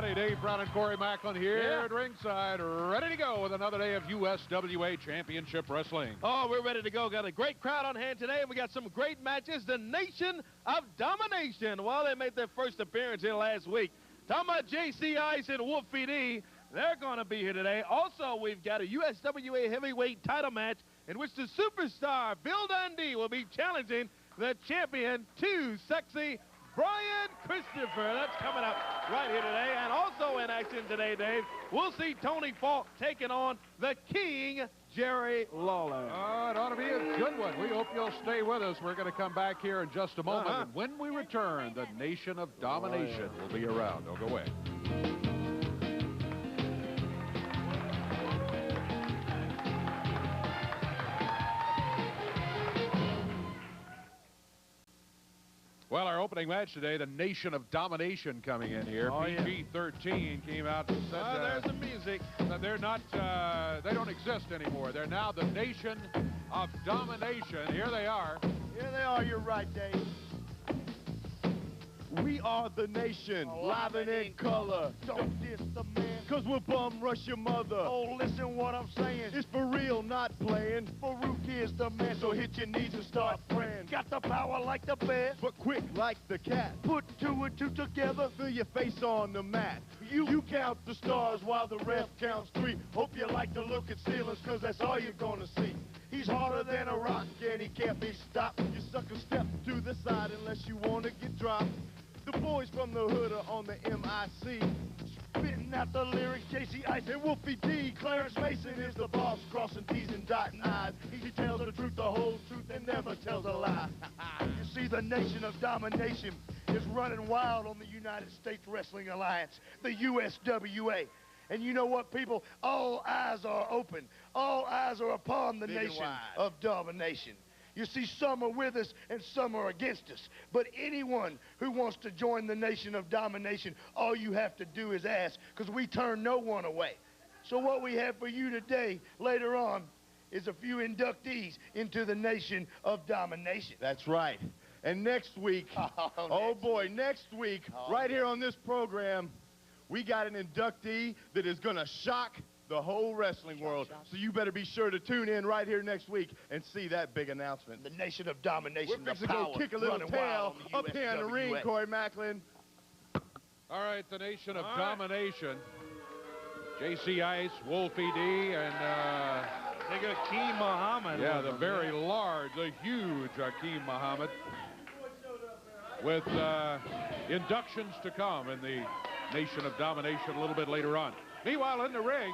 everybody. Dave Brown and Corey Macklin here at ringside, ready to go with another day of USWA Championship Wrestling. Oh, we're ready to go. Got a great crowd on hand today, and we got some great matches. The Nation of Domination. Well, they made their first appearance here last week. Talking about JC Ice and Wolfie D. They're going to be here today. Also, we've got a USWA heavyweight title match in which the superstar Bill Dundee will be challenging the champion, Too Sexy Brian Christopher. That's coming up right here today. And also in action today, Dave, we'll see Tony Falk taking on the King, Jerry Lawler. Oh, it ought to be a good one. We hope you'll stay with us. We're going to come back here in just a moment. And when we return, the Nation of Domination will be around. Don't go away. Well, our opening match today, the Nation of Domination coming in here. PG-13 came out and said there's the music. That they're not, they don't exist anymore. They're now the Nation of Domination. Here they are. Here they are, you're right, Dave. We are the nation, live and in color. Don't diss the man, cause we'll bum rush your mother. Oh, listen what I'm saying. It's for real, not playing. Farouk is the man, so hit your knees and start praying. Got the power like the bear, but quick like the cat. Put two and two together, feel your face on the mat. You count the stars while the ref counts three. Hope you like to look at ceilings, cause that's all you're gonna see. He's harder than a rock and he can't be stopped. You sucker step to the side unless you wanna get dropped. The boys from the hood are on the MIC, spitting out the lyrics. JC Ice and Wolfie D. Clarence Mason is the boss, crossing T's and dotting I's. He tells the truth, the whole truth, and never tells a lie. You see, the Nation of Domination is running wild on the United States Wrestling Alliance, the USWA. And you know what, people? All eyes are open. All eyes are upon the Nation of Domination. You see, some are with us and some are against us. But anyone who wants to join the Nation of Domination, all you have to do is ask, because we turn no one away. So what we have for you today, later on, is a few inductees into the Nation of Domination. That's right. And next week, next week, right here on this program, we got an inductee that is going to shock the whole wrestling world. So you better be sure to tune in right here next week and see that big announcement. The Nation of Domination. We're fixing to go kick a little tail up here in the ring, Corey Macklin. All right, the Nation of Domination. JC Ice, Wolfie D, and they got Akeem Muhammad. Yeah, the very large, the huge Akeem Muhammad. With inductions to come in the Nation of Domination a little bit later on. Meanwhile, in the ring,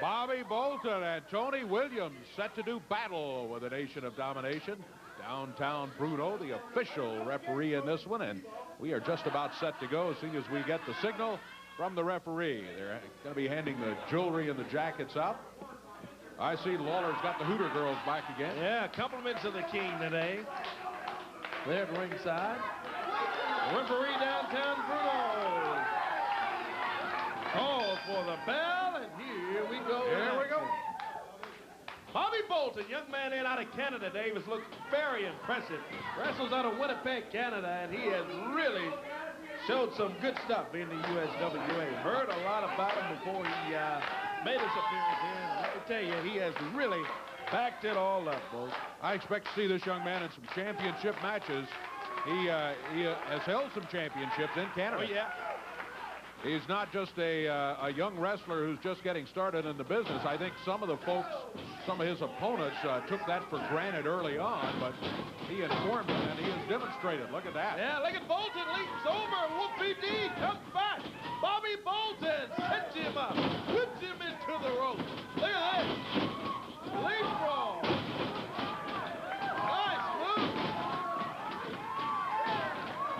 Bobby Bolton and Tony Williams set to do battle with the Nation of Domination. Downtown Bruno, the official referee in this one, and we are just about set to go as soon as we get the signal from the referee. They're going to be handing the jewelry and the jackets out. I see Lawler's got the Hooter girls back again. Yeah, compliments of the King today. They're at ringside. Referee downtown Bruno. Oh, for the bell, and here we go. Here we go. Bobby Bolton, young man in out of Canada, Davis, looks very impressive. Wrestles out of Winnipeg, Canada, and he has really showed some good stuff in the USWA. Heard a lot about him before he made his appearance here. And let me tell you, he has really backed it all up, folks. I expect to see this young man in some championship matches. He has held some championships in Canada. Oh, yeah. He's not just a young wrestler who's just getting started in the business. I think some of the folks, some of his opponents took that for granted early on, but he informed them and he has demonstrated. Look at that. Yeah, look at Bolton leaps over. Wolfie D comes back. Bobby Bolton sets him up, whips him into the rope. Look at that. Leapfrog. Nice move.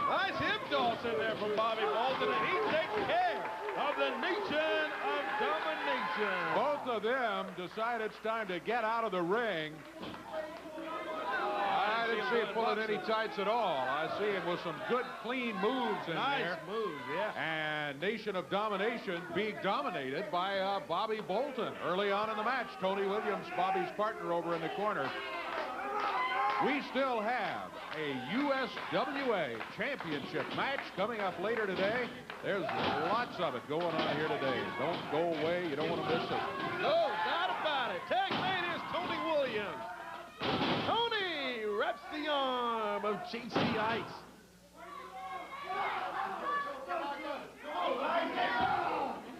Nice hip toss in there from Bobby Bolton, and he takes care of the Nation of Domination. Both of them decide it's time to get out of the ring. I didn't see him pulling any tights at all. I see him with some good, clean moves in there. Nice moves, yeah. And Nation of Domination being dominated by Bobby Bolton. Early on in the match, Tony Williams, Bobby's partner over in the corner. We still have a USWA Championship match coming up later today. There's lots of it going on here today. Don't go away. You don't want to miss it. No doubt about it. Tag mate is Tony Williams. Tony wraps the arm of J.C. Ice.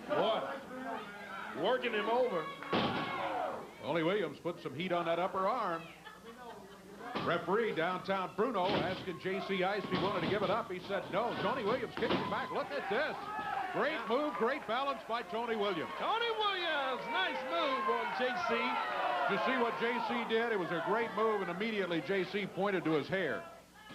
What? Working him over. Tony Williams put some heat on that upper arm. Referee downtown Bruno asking J.C. Ice if he wanted to give it up. He said no. Tony Williams kicking him back. Look at this. Great move, great balance by Tony Williams. Tony Williams, nice move on J.C. Did you see what J.C. did? It was a great move, and immediately J.C. pointed to his hair.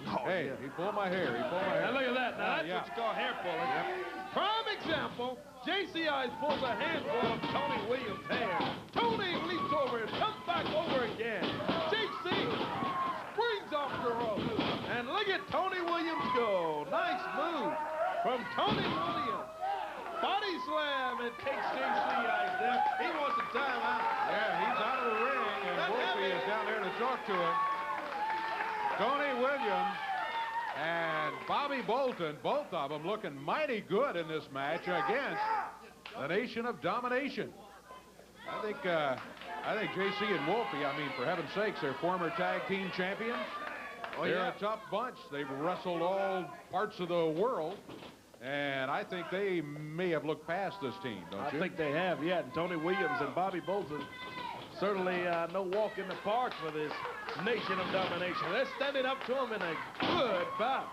Oh, hey, yeah. he pulled my hair. He pulled my hair. Now look at that. Now that's what you call hair pulling. Yep. Prime example, J.C. Ice pulls a handful of Tony Williams' hair. Tony leaps over and comes back over again. J.C. springs off the rope. And look at Tony Williams go. Nice move from Tony Williams. Body slam and takes J.C. Ice there. He wants a timeout. Yeah, he's out of the ring, and Wolfie is down there to talk to him. Tony Williams and Bobby Bolton, both of them looking mighty good in this match against the Nation of Domination. I think J.C. and Wolfie, I mean, for heaven's sakes, they're former tag team champions. Oh, they're yeah. a tough bunch. They've wrestled all parts of the world, and I think they may have looked past this team, don't you? I think they have, yeah. And Tony Williams and Bobby Bolton certainly no walk in the park for this Nation of Domination. They're standing up to him in a good bout.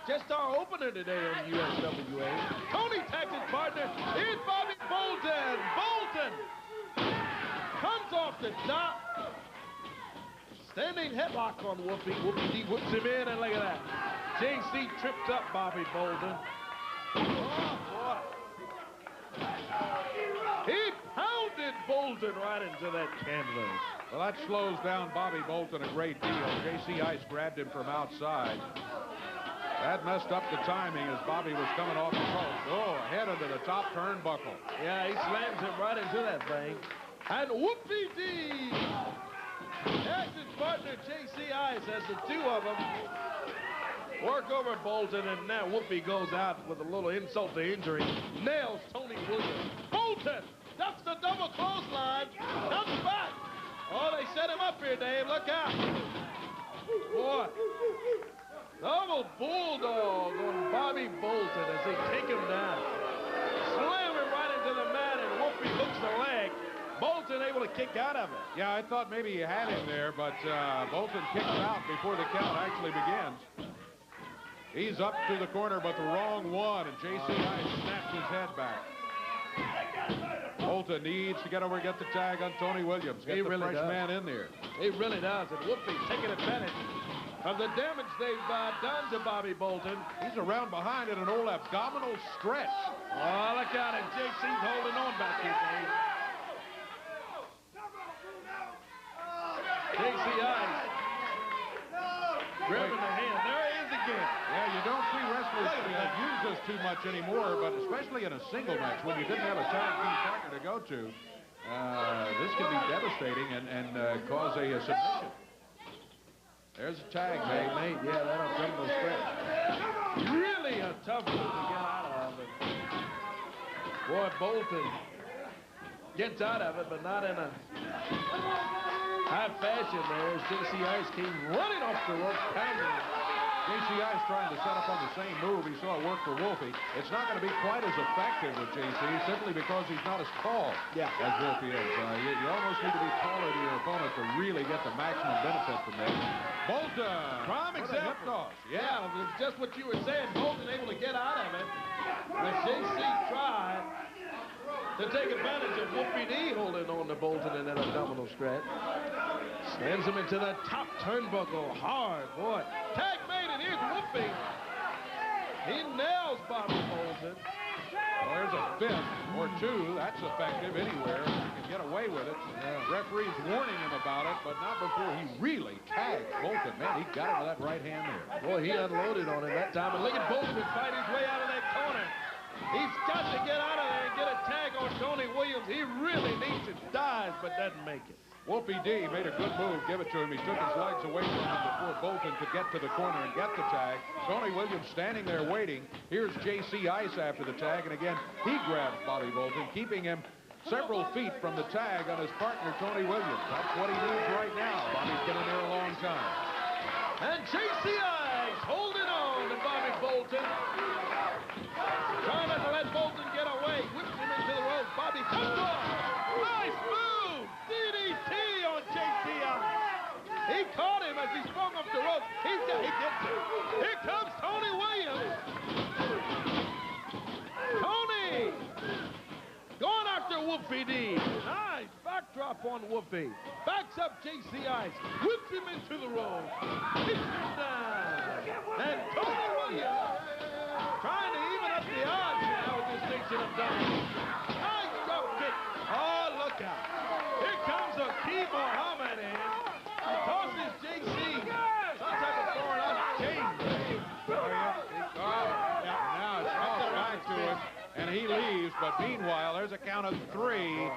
Just our opener today on USWA. Tony tags his partner. Here's Bobby Bolton. Bolton comes off the top. Standing headlock on Wolfie. Wolfie D whips him in, and look at that. JC tripped up Bobby Bolton. Oh, boy. He pounded Bolton right into that canvas. Well, that slows down Bobby Bolton a great deal. J.C. Ice grabbed him from outside. That messed up the timing as Bobby was coming off the post. Oh, head into the top turnbuckle. Yeah, he slams him right into that thing. And Whoopie D has his partner J.C. Ice as the two of them work over Bolton, and now Whoopie goes out with a little insult to injury. Nails Tony Williams. Bolton ducks the double clothesline. Comes back. Oh, they set him up here, Dave. Look out. Boy. Double bulldog on Bobby Bolton as they take him down. Slam him right into the mat, and Whoopie hooks the leg. Bolton able to kick out of it. Yeah, I thought maybe he had him there, but Bolton kicks out before the count actually begins. He's up to the corner, but the wrong one, and J.C. Ice snaps his head back. Bolton needs to get over and get the tag on Tony Williams. Get the fresh man in there. He really does, and Whoopie's taking advantage of the damage they've done to Bobby Bolton. He's around behind in an old abdominal stretch. Oh, look out, and JC's holding on back here, Dave. J.C. Ice grabbing the hand. There he is again. Yeah, you don't see wrestlers use this too much anymore, but especially in a single match when you didn't have a tag team partner to go to, this can be devastating and cause a submission. There's a tag, mate. Yeah, that'll come to stretch. Really a tough one to get out of it. Boy, Bolton gets out of it, but not in a high fashion there as J.C. Ice came running off the rope, pounding it. J.C. Ice trying to set up on the same move he saw work for Wolfie. It's not going to be quite as effective with J.C. simply because he's not as tall as Wolfie is. You almost need to be taller to your opponent to really get the maximum benefit from this. Bolton! Prime example. Yeah, just what you were saying. Bolton able to get out of it. When J.C. tried to take advantage of Whoopie D holding on to Bolton in that abdominal stretch. Slams him into the top turnbuckle hard, boy. Tag made, and here's Whoopie. He nails Bobby Bolton. Well, there's a fifth or two. That's effective anywhere. You can get away with it. Referee's warning him about it, but not before he really tagged Bolton. Man, he got him with that right hand there. Boy, he unloaded on him that time. And look at Bolton fight his way out of that corner. He's got to get out of there and get a tag on Tony Williams. He really needs it. Dives, but doesn't make it. Wolfie D made a good move. Give it to him. He took his legs away from him before Bolton could get to the corner and get the tag. Tony Williams standing there waiting. Here's J.C. Ice after the tag, and again, he grabs Bobby Bolton, keeping him several feet from the tag on his partner, Tony Williams. That's what he needs right now. Bobby's been in there a long time. And J.C. Ice holding on to Bobby Bolton. Trying not to let Bolton get away. Whips him into the rope. Bobby comes off. Nice move. DDT on J.C. Ice. He caught him as he swung up the rope. He gets it. Here comes Tony Williams. Tony going after Wolfie D. Nice backdrop on Wolfie. Backs up J.C. Ice. Whips him into the rope. Hits him down. And Tony Williams trying to even up the odds now with this Nation of Domination. Nice drop kick. Oh, look out. Here comes Akeem Muhammad in. He tosses J.C. some type of foreign out chain. Now it's all back to it, and he leaves, but meanwhile, there's a count of 3.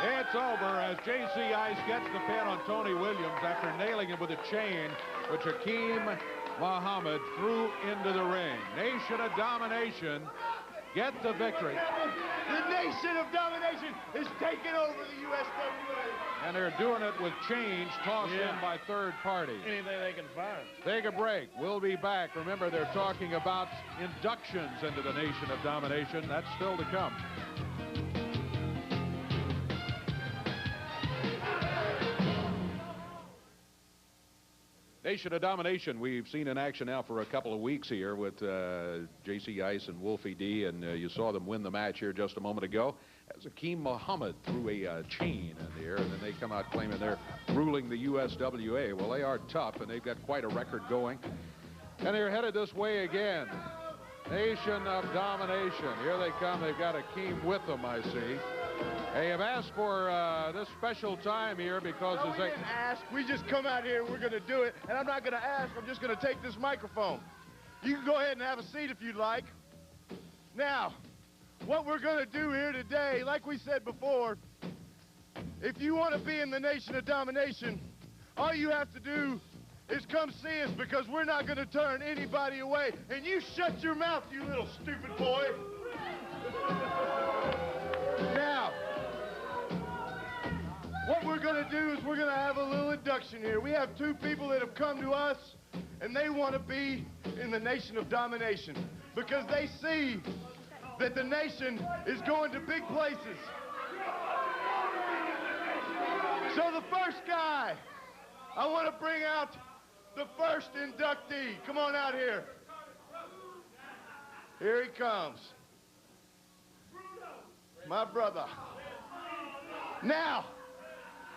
It's over as J.C. Ice gets the pin on Tony Williams after nailing him with a chain, which Akeem Muhammad threw into the ring. Nation of Domination get the victory. The Nation of Domination is taking over the USWA. And they're doing it with chains tossed in by third party. Anything they can find. Take a break. We'll be back. Remember, they're talking about inductions into the Nation of Domination. That's still to come. Nation of Domination, we've seen in action now for a couple of weeks here with J.C. Ice and Wolfie D, and you saw them win the match here just a moment ago as Akeem Muhammad threw a chain in the air, and then they come out claiming they're ruling the USWA. Well, they are tough, and they've got quite a record going, and they're headed this way again. Nation of Domination. Here they come. They've got Akeem with them, I see. They have asked for this special time here because we didn't ask. We just come out here and we're going to do it. And I'm not going to ask. I'm just going to take this microphone. You can go ahead and have a seat if you'd like. Now, what we're going to do here today, like we said before, if you want to be in the Nation of Domination, all you have to do is come see us, because we're not going to turn anybody away. And you shut your mouth, you little stupid boy. Now, what we're going to do is we're going to have a little induction here. We have 2 people that have come to us, and they want to be in the Nation of Domination because they see that the nation is going to big places. So the first guy, I want to bring out the first inductee. Come on out here. Here he comes. My brother. Now,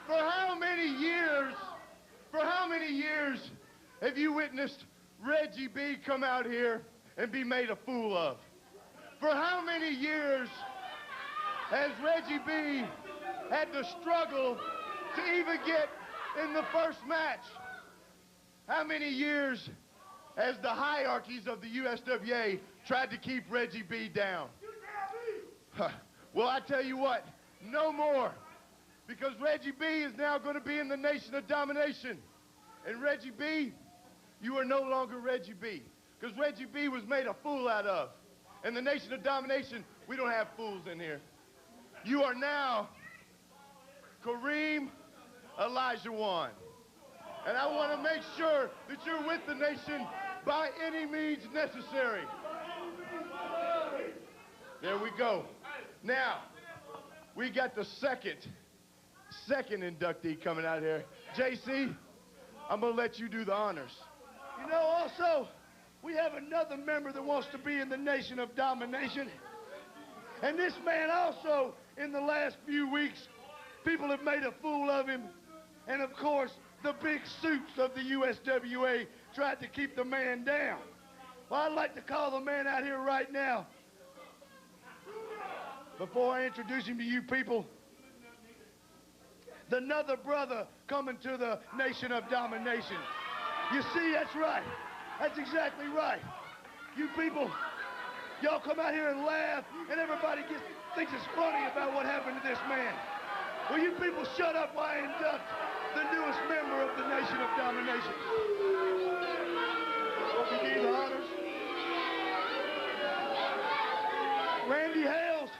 for how many years have you witnessed Reggie B come out here and be made a fool of? For how many years has Reggie B had to struggle to even get in the first match? How many years has the hierarchies of the USWA tried to keep Reggie B down? Well, I tell you what, no more. Because Reggie B is now going to be in the Nation of Domination. And Reggie B, you are no longer Reggie B. Because Reggie B was made a fool out of. In the Nation of Domination, we don't have fools in here. You are now Kareem Elijah. And I want to make sure that you're with the nation by any means necessary. There we go. Now, we got the second inductee coming out here. JC, I'm going to let you do the honors. You know, also, we have another member that wants to be in the Nation of Domination. And this man also, in the last few weeks, people have made a fool of him. And of course, the big suits of the USWA tried to keep the man down. Well, I'd like to call the man out here right now. Before I introduce him to you people, another brother coming to the Nation of Domination. You see, that's right. That's exactly right. You people, y'all come out here and laugh, and everybody thinks it's funny about what happened to this man. Will you people shut up while I induct the newest member of the Nation of Domination? Hope you need the honors. Randy Hales,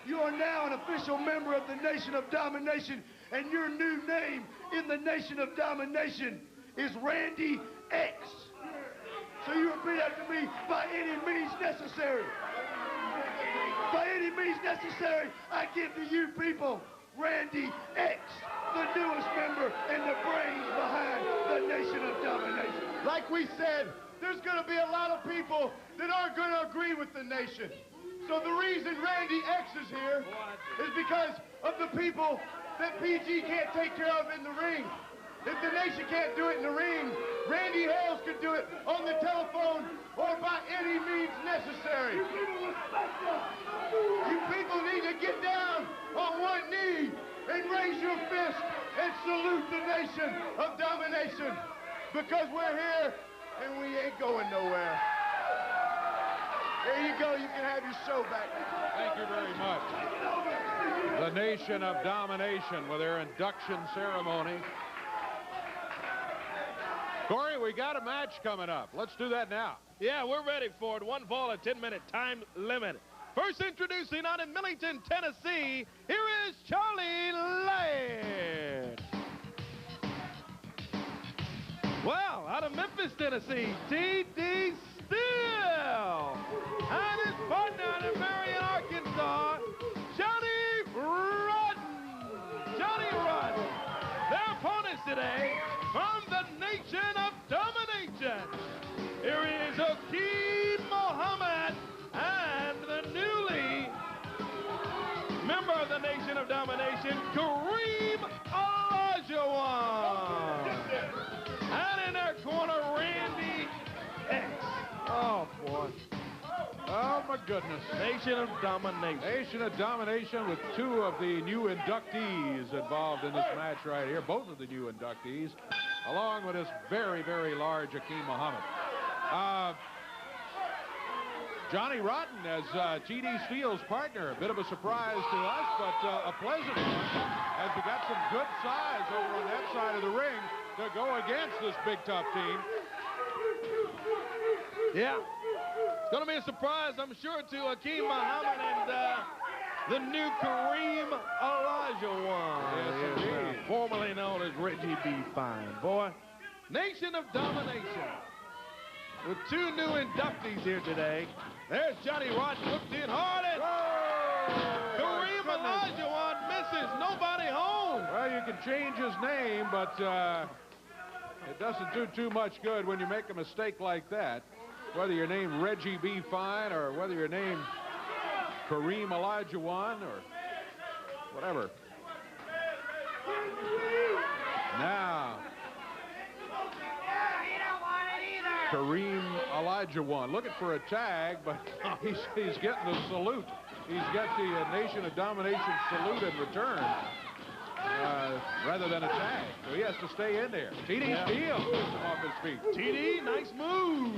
you are now an official member of the Nation of Domination, and your new name in the Nation of Domination is Randy X. So you repeat after me, by any means necessary. By any means necessary, I give to you people Randy X, the newest member and the brains behind the Nation of Domination. Like we said, there's going to be a lot of people that aren't going to agree with the Nation. So the reason Randy X is here is because of the people that PG can't take care of in the ring. If the Nation can't do it in the ring, Randy Hales could do it on the telephone or by any means necessary. You people need to get down on one knee and raise your fist and salute the Nation of Domination, because we're here and we ain't going nowhere. There you go. You can have your show back now. Thank you very much. The Nation of Domination with their induction ceremony. Corey, we got a match coming up. Let's do that now. Yeah, we're ready for it. One fall, a 10-minute time limit. First introducing out in Millington, Tennessee, here is Charlie Laird. Well, out of Memphis, Tennessee, T.D. Steele. And his partner out of Marion, Arkansas, Johnny Rodden. Johnny Rodden. Their opponents today from the Nation of Domination. Here is Akeem Muhammad and the newly member of the Nation of Domination, Kareem Olajuwon. And in their corner, Randy X. Oh, boy. Oh, my goodness. Nation of Domination. Nation of Domination with two of the new inductees involved in this match right here. Both of the new inductees, along with this very, very large Akeem Muhammad. Johnny Rotten as T.D. Steele's partner. A bit of a surprise to us, but a pleasant one, as we got some good size over on that side of the ring to go against this big, tough team. Yeah. It's going to be a surprise, I'm sure, to Akeem Muhammad and the new Kareem Olajuwon. Yes, indeed. Formerly known as Reggie B. Fine. Boy, Nation of Domination. With two new inductees here today. There's Johnny Rotten hooked in hard, and Kareem Olajuwon misses. Nobody home. Well, you can change his name, but it doesn't do too much good when you make a mistake like that. Whether you're named Reggie B. Fine or whether you're named Kareem Olajuwon or whatever. Now, Kareem Olajuwon looking for a tag, but he's getting the salute. He's got the Nation of Domination salute in return rather than a tag. So he has to stay in there. T.D. Steele puts him off his feet. T.D., nice move.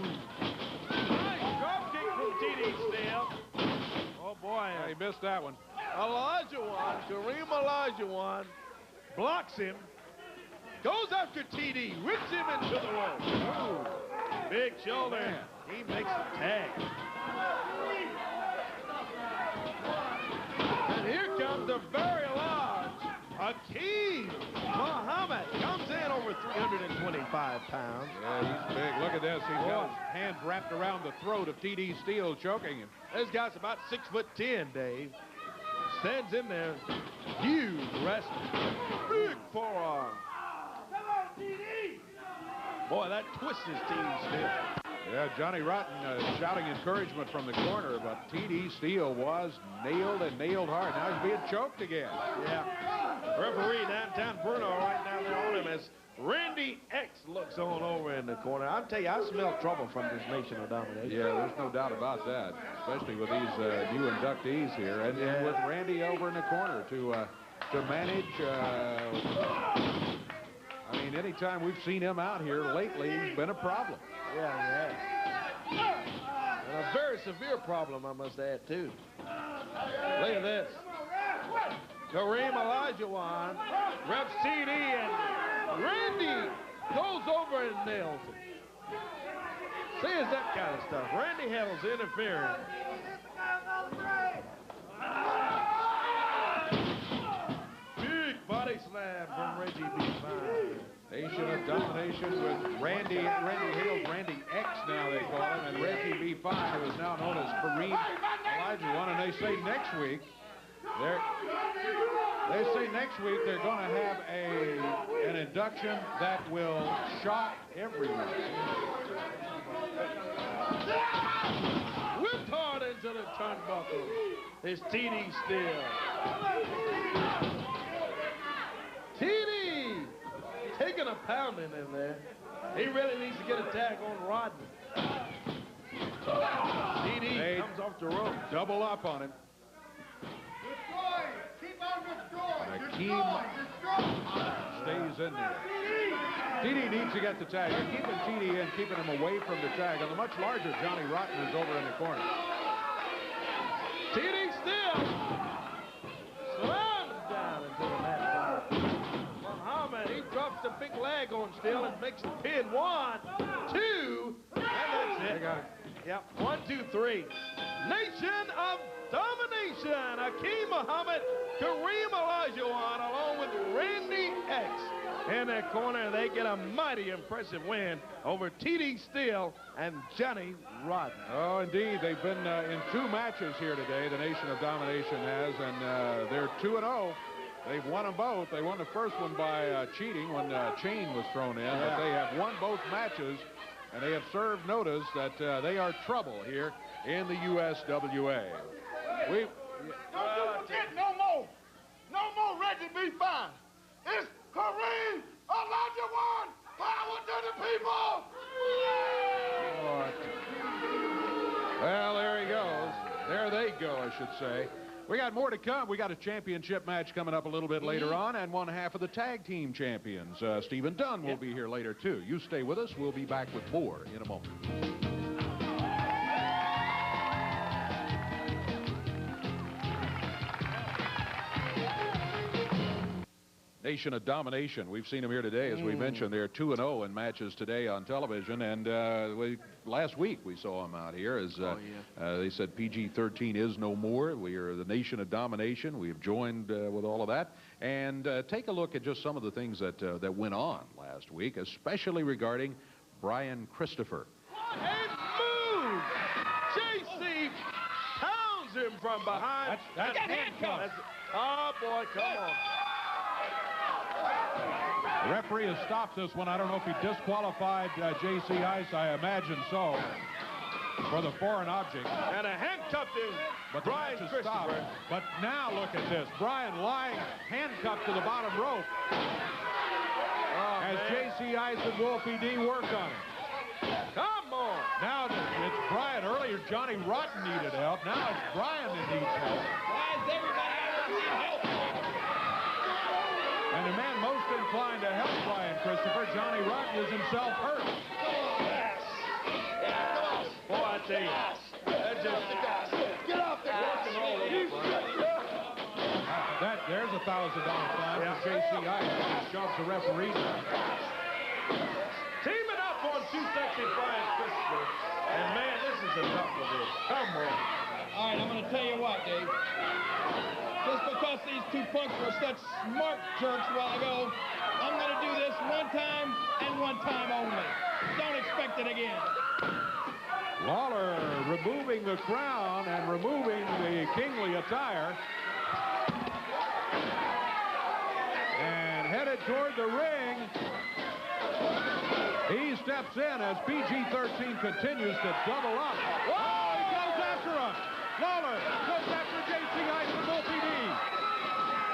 Nice drop kick from T.D. Steele. Oh, boy. Yeah, he missed that one. Olajuwon, Kareem Olajuwon blocks him, goes after T.D., rips him into the rope. Ooh, big shoulder. Man. He makes the tag. And here comes the very large Akeem Muhammad. Comes in over 325 pounds. Yeah, he's big. Look at this. He's got his hands wrapped around the throat of T.D. Steele, choking him. This guy's about 6'10", Dave. Stands in there. Huge wrestler. Big forearm. Boy, that twists his T.D. Steele. Yeah, Johnny Rotten shouting encouragement from the corner, but T.D. Steele was nailed and nailed hard. Now he's being choked again. Yeah. Referee downtown Bruno right down there on him as Randy X looks on over in the corner. I'll tell you, I smell trouble from this Nation of Domination. Yeah, there's no doubt about that, especially with these new inductees here, and with Randy over in the corner to manage. I mean, anytime we've seen him out here lately, he's been a problem. Yeah. And a very severe problem, I must add, too. Look at this. Kareem Olajuwon reps TD, and Randy goes over and nails it. See, it's that kind of stuff. Randy handles interference. Big body slam from Reggie B. Fine. Nation of Domination with Randy Hales, Randy X now they call him, and Reggie B. Fine, who is now known as Kareem Olajuwon. And they say next week they're going to have an induction that will shock everyone. Whipped hard into the turnbuckle. It's TD still. TD taking a pounding in there. He really needs to get a tag on Rodney. TD comes off the rope. Double up on him. Akeem stays in there. TD needs to get the tag. They're keeping TD in, keeping him away from the tag. And the much larger Johnny Rotten is over in the corner. TD still slams down into the mat. Muhammad, he drops the big leg on still and makes the pin. 1, 2, and that's it. They got it. Yep, 1, 2, 3. Nation of Domination. Akeem Muhammad, Kareem Olajuwon, along with Randy X. In that corner, they get a mighty impressive win over TD Steele and Johnny Rodden. Oh, indeed. They've been in 2 matches here today, the Nation of Domination has, and they're 2-0. They've won them both. They won the first one by cheating when chain was thrown in, but they have won both matches, and they have served notice that they are trouble here in the USWA. Don't forget no more Reggie B. Fine. It's Kareem Olajuwon. Power to the people. Well, there he goes. There they go, I should say. We got more to come. We got a championship match coming up a little bit later on, and one half of the tag team champions. Stephen Dunn will be here later, too. You stay with us. We'll be back with more in a moment. Nation of Domination. We've seen them here today. As we mentioned, they're 2-0 in matches today on television. And last week we saw them out here. As they said, PG-13 is no more. We are the Nation of Domination. We have joined with all of that. And take a look at just some of the things that went on last week, especially regarding Brian Christopher. And move! JC pounds him from behind. That's handcuffs. Oh, boy, come on. The referee has stopped this one. I don't know if he disqualified J.C. Ice. I imagine so. For the foreign object. And a handcuffed him. But Brian Christopher. But now look at this. Brian lying handcuffed to the bottom rope. As J.C. Ice and Wolfie D work on him. Come on. Now it's Brian. Earlier, Johnny Rotten needed help. Now it's Brian that needs help. Why is everybody need help? And the man most inclined to help Brian Christopher, Johnny Rotten, is himself hurt. Boy, I tell you, that just Get off the There's $1,000 fine for J.C. Ice. He shoves the referee down. teaming up on 2 seconds, Brian Christopher. And man, this is enough of this. Come on. All right, I'm going to tell you what, Dave. Just because these 2 punks were such smart jerks a while ago, I'm going to do this 1 time and 1 time only. Don't expect it again. Lawler removing the crown and removing the kingly attire. And headed toward the ring. He steps in as PG-13 continues to double up. Oh, he goes after him. Lawler goes after J.C. Ice and Wolfie D.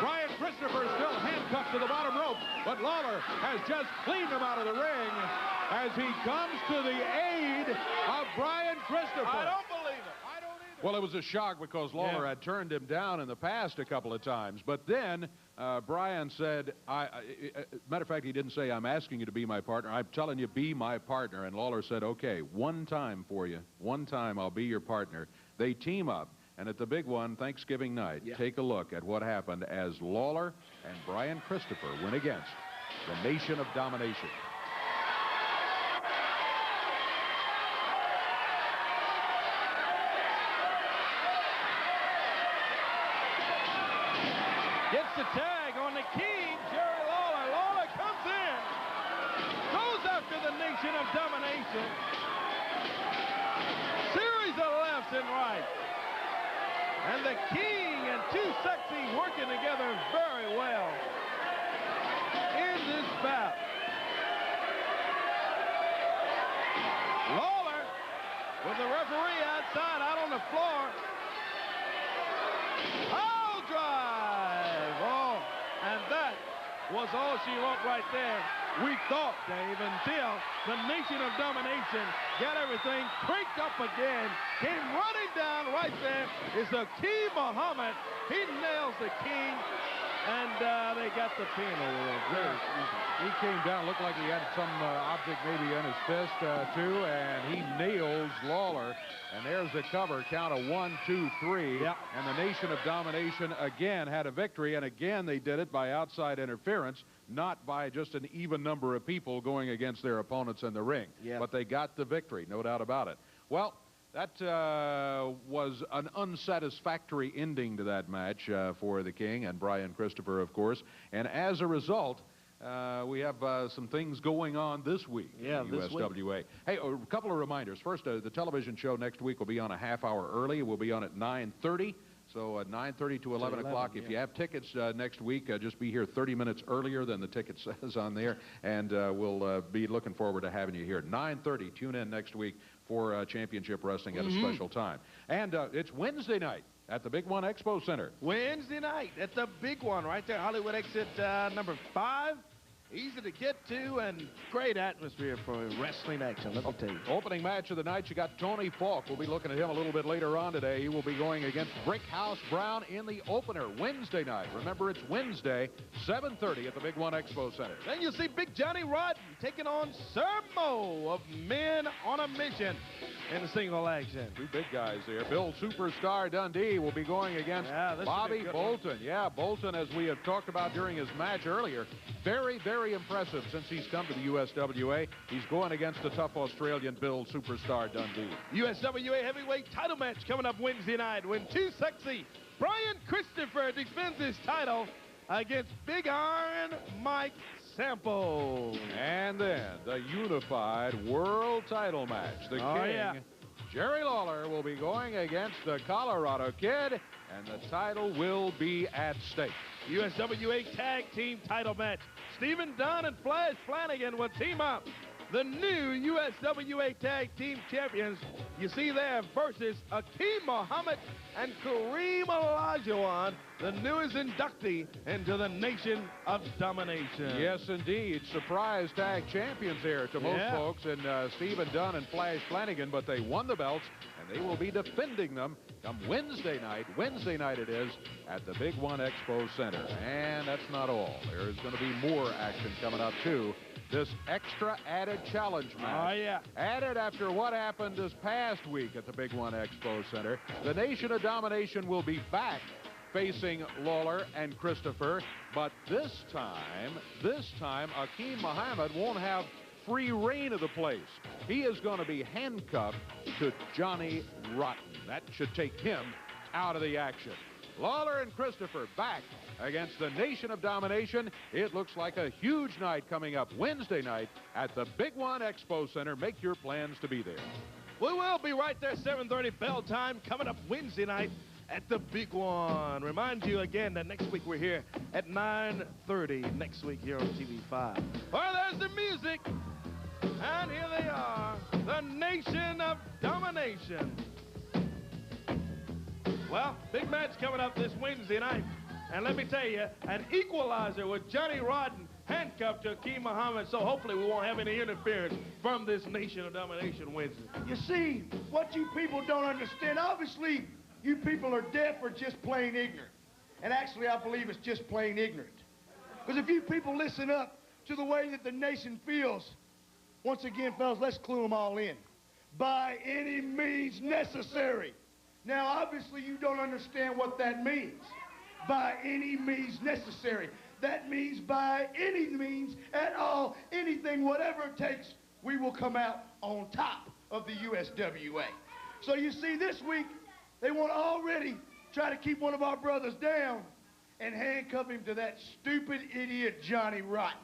Brian Christopher still handcuffed to the bottom rope, but Lawler has just cleaned him out of the ring as he comes to the aid of Brian Christopher. I don't believe it. I don't either. Well, it was a shock because Lawler had turned him down in the past a couple of times, but then Brian said, matter of fact, he didn't say, I'm asking you to be my partner. I'm telling you, be my partner. And Lawler said, okay, 1 time for you. 1 time, I'll be your partner. They team up. And at the big one, Thanksgiving night, take a look at what happened as Lawler and Brian Christopher went against the Nation of Domination. Gets the tag on the King, Jerry Lawler. Lawler comes in, goes after the Nation of Domination. Series of lefts and rights. And the King and Too Sexy working together very well in this bout. Lawler with the referee outside, out on the floor. Pile drive. Oh, and that was all she wrote right there. We thought, Dave, until the Nation of Domination got everything cranked up again, came running down right there is Akeem Muhammad. He nails the King, and they got the pin over there. He came down, looked like he had some object maybe in his fist, too, and he nails Lawler. And there's the cover, count of 1, 2, 3. Yep. And the Nation of Domination again had a victory, and again they did it by outside interference, not by just an even number of people going against their opponents in the ring. Yep. But they got the victory, no doubt about it. Well, that was an unsatisfactory ending to that match for the King and Brian Christopher, of course. And as a result, we have some things going on this week in USWA. Hey, a couple of reminders. First, the television show next week will be on a half hour early. We'll be on at 9:30. So at 9:30 to 11 o'clock. If you have tickets next week, just be here 30 minutes earlier than the ticket says on there. And we'll be looking forward to having you here. 9:30, tune in next week for Championship Wrestling at a special time. And it's Wednesday night at the Big One Expo Center. Wednesday night at the big one right there, Hollywood exit number 5. Easy to get to and great atmosphere for wrestling action, let me tell you. Opening match of the night, you got Tony Falk. We'll be looking at him a little bit later on today. He will be going against Brickhouse Brown in the opener Wednesday night. Remember, it's Wednesday, 7:30 at the Big One Expo Center. Then you'll see Big Johnny Rodden taking on Sermo of Men on a Mission in single action. Two big guys there. Bill Superstar Dundee will be going against Bobby Bolton. Yeah, Bolton, as we have talked about during his match earlier, very, very impressive since he's come to the USWA. He's going against the tough Australian Bill Superstar Dundee. USWA heavyweight title match coming up Wednesday night when Too Sexy Brian Christopher defends his title against Big Iron Mike Sample. And then the unified world title match. The King, Jerry Lawler, will be going against the Colorado Kid, and the title will be at stake. USWA Tag Team title match. Stephen Dunn and Flash Flanagan will team up. The new USWA Tag Team Champions, you see there, versus Akeem Muhammad and Kareem Olajuwon, the newest inductee into the Nation of Domination. Yes, indeed. Surprise tag champions here to most folks, and Stephen Dunn and Flash Flanagan, but they won the belts, and they will be defending them come Wednesday night. Wednesday night it is at the Big One Expo Center. And that's not all. There is going to be more action coming up, too. This extra added challenge match. Added after what happened this past week at the Big One Expo Center. The Nation of Domination will be back facing Lawler and Christopher. But this time, Akeem Muhammad won't have free reign of the place. He is going to be handcuffed to Johnny Rotten. That should take him out of the action. Lawler and Christopher back against the Nation of Domination. It looks like a huge night coming up Wednesday night at the Big One Expo Center. Make your plans to be there. We will be right there, 7:30 bell time, coming up Wednesday night at the Big One. Remind you again that next week we're here at 9:30 next week here on TV5. Well, there's the music. And here they are, the Nation of Domination. Well, big match coming up this Wednesday night. And let me tell you, an equalizer with Johnny Rodden handcuffed to Akeem Muhammad, so hopefully we won't have any interference from this Nation of Domination Wednesday. You see, what you people don't understand, obviously, you people are deaf or just plain ignorant. And actually, I believe it's just plain ignorant. Because if you people listen up to the way that the nation feels, once again, fellas, let's clue them all in. By any means necessary. Now, obviously, you don't understand what that means. By any means necessary. That means by any means at all, anything, whatever it takes, we will come out on top of the USWA. So you see, this week, they want to already try to keep one of our brothers down and handcuff him to that stupid idiot Johnny Rotten.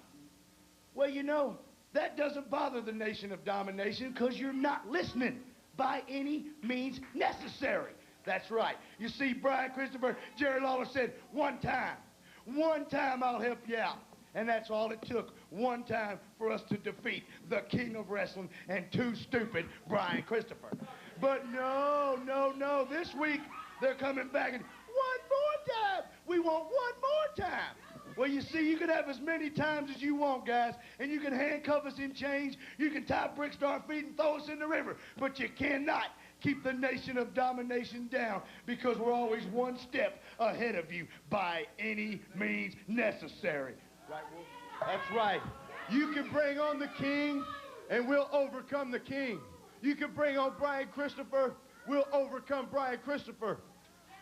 Well, you know, that doesn't bother the Nation of Domination because you're not listening. By any means necessary. That's right. You see, Brian Christopher, Jerry Lawler said, one time I'll help you out. And that's all it took, one time for us to defeat the king of wrestling and too stupid Brian Christopher. But no, this week they're coming back and one more time. We want one more time. Well, you see, you can have as many times as you want, guys, and you can handcuff us in chains, you can tie bricks to our feet and throw us in the river, but you cannot keep the Nation of Domination down because we're always one step ahead of you by any means necessary. Right, Wolf? That's right. You can bring on the king, and we'll overcome the king. You can bring on Brian Christopher, we'll overcome Brian Christopher.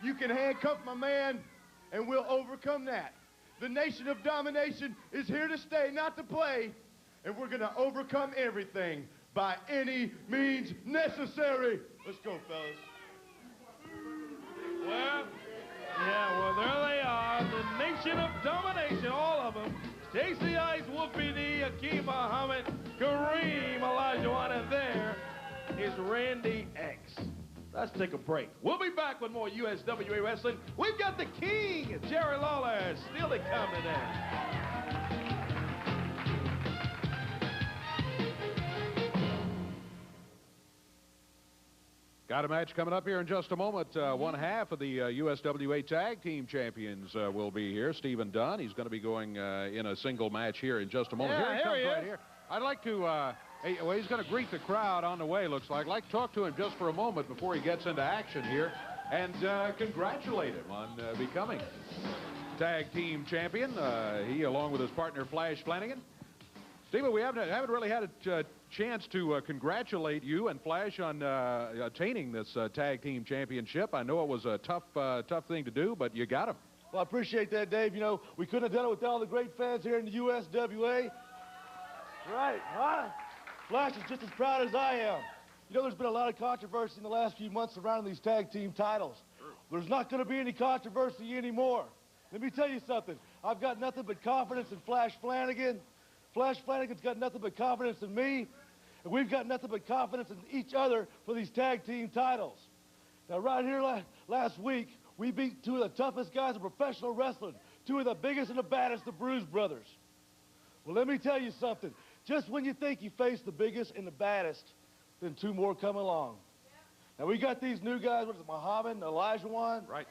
You can handcuff my man, and we'll overcome that. The Nation of Domination is here to stay, not to play, and we're going to overcome everything by any means necessary. Let's go, fellas. Well, yeah, well, there they are, the Nation of Domination, all of them. Stacey Ice, Wolfie D, Akeem Muhammad, Kareem Olajuwon, and there is Randy X. Let's take a break. We'll be back with more USWA Wrestling. We've got the King, Jerry Lawler, still to come today. Got a match coming up here in just a moment. One half of the USWA Tag Team Champions will be here. Stephen Dunn, he's going to be going in a single match here in just a moment. Yeah, here he comes right here. I'd like to... well, he's going to greet the crowd on the way, looks like. I'd like to talk to him just for a moment before he gets into action here and congratulate him on becoming tag team champion. He, along with his partner, Flash Flanagan. Stephen, we haven't really had a chance to congratulate you and Flash on attaining this tag team championship. I know it was a tough thing to do, but you got him. Well, I appreciate that, Dave. You know, we couldn't have done it without all the great fans here in the USWA. Right, huh? Flash is just as proud as I am. You know, there's been a lot of controversy in the last few months surrounding these tag team titles. There's not going to be any controversy anymore. Let me tell you something. I've got nothing but confidence in Flash Flanagan. Flash Flanagan's got nothing but confidence in me. And we've got nothing but confidence in each other for these tag team titles. Now, right here last week, we beat two of the toughest guys in professional wrestling, two of the biggest and the baddest, the Bruise Brothers. Well, let me tell you something. Just when you think you face the biggest and the baddest, then two more come along. Now, we got these new guys, what is it, Muhammad and Olajuwon? Right.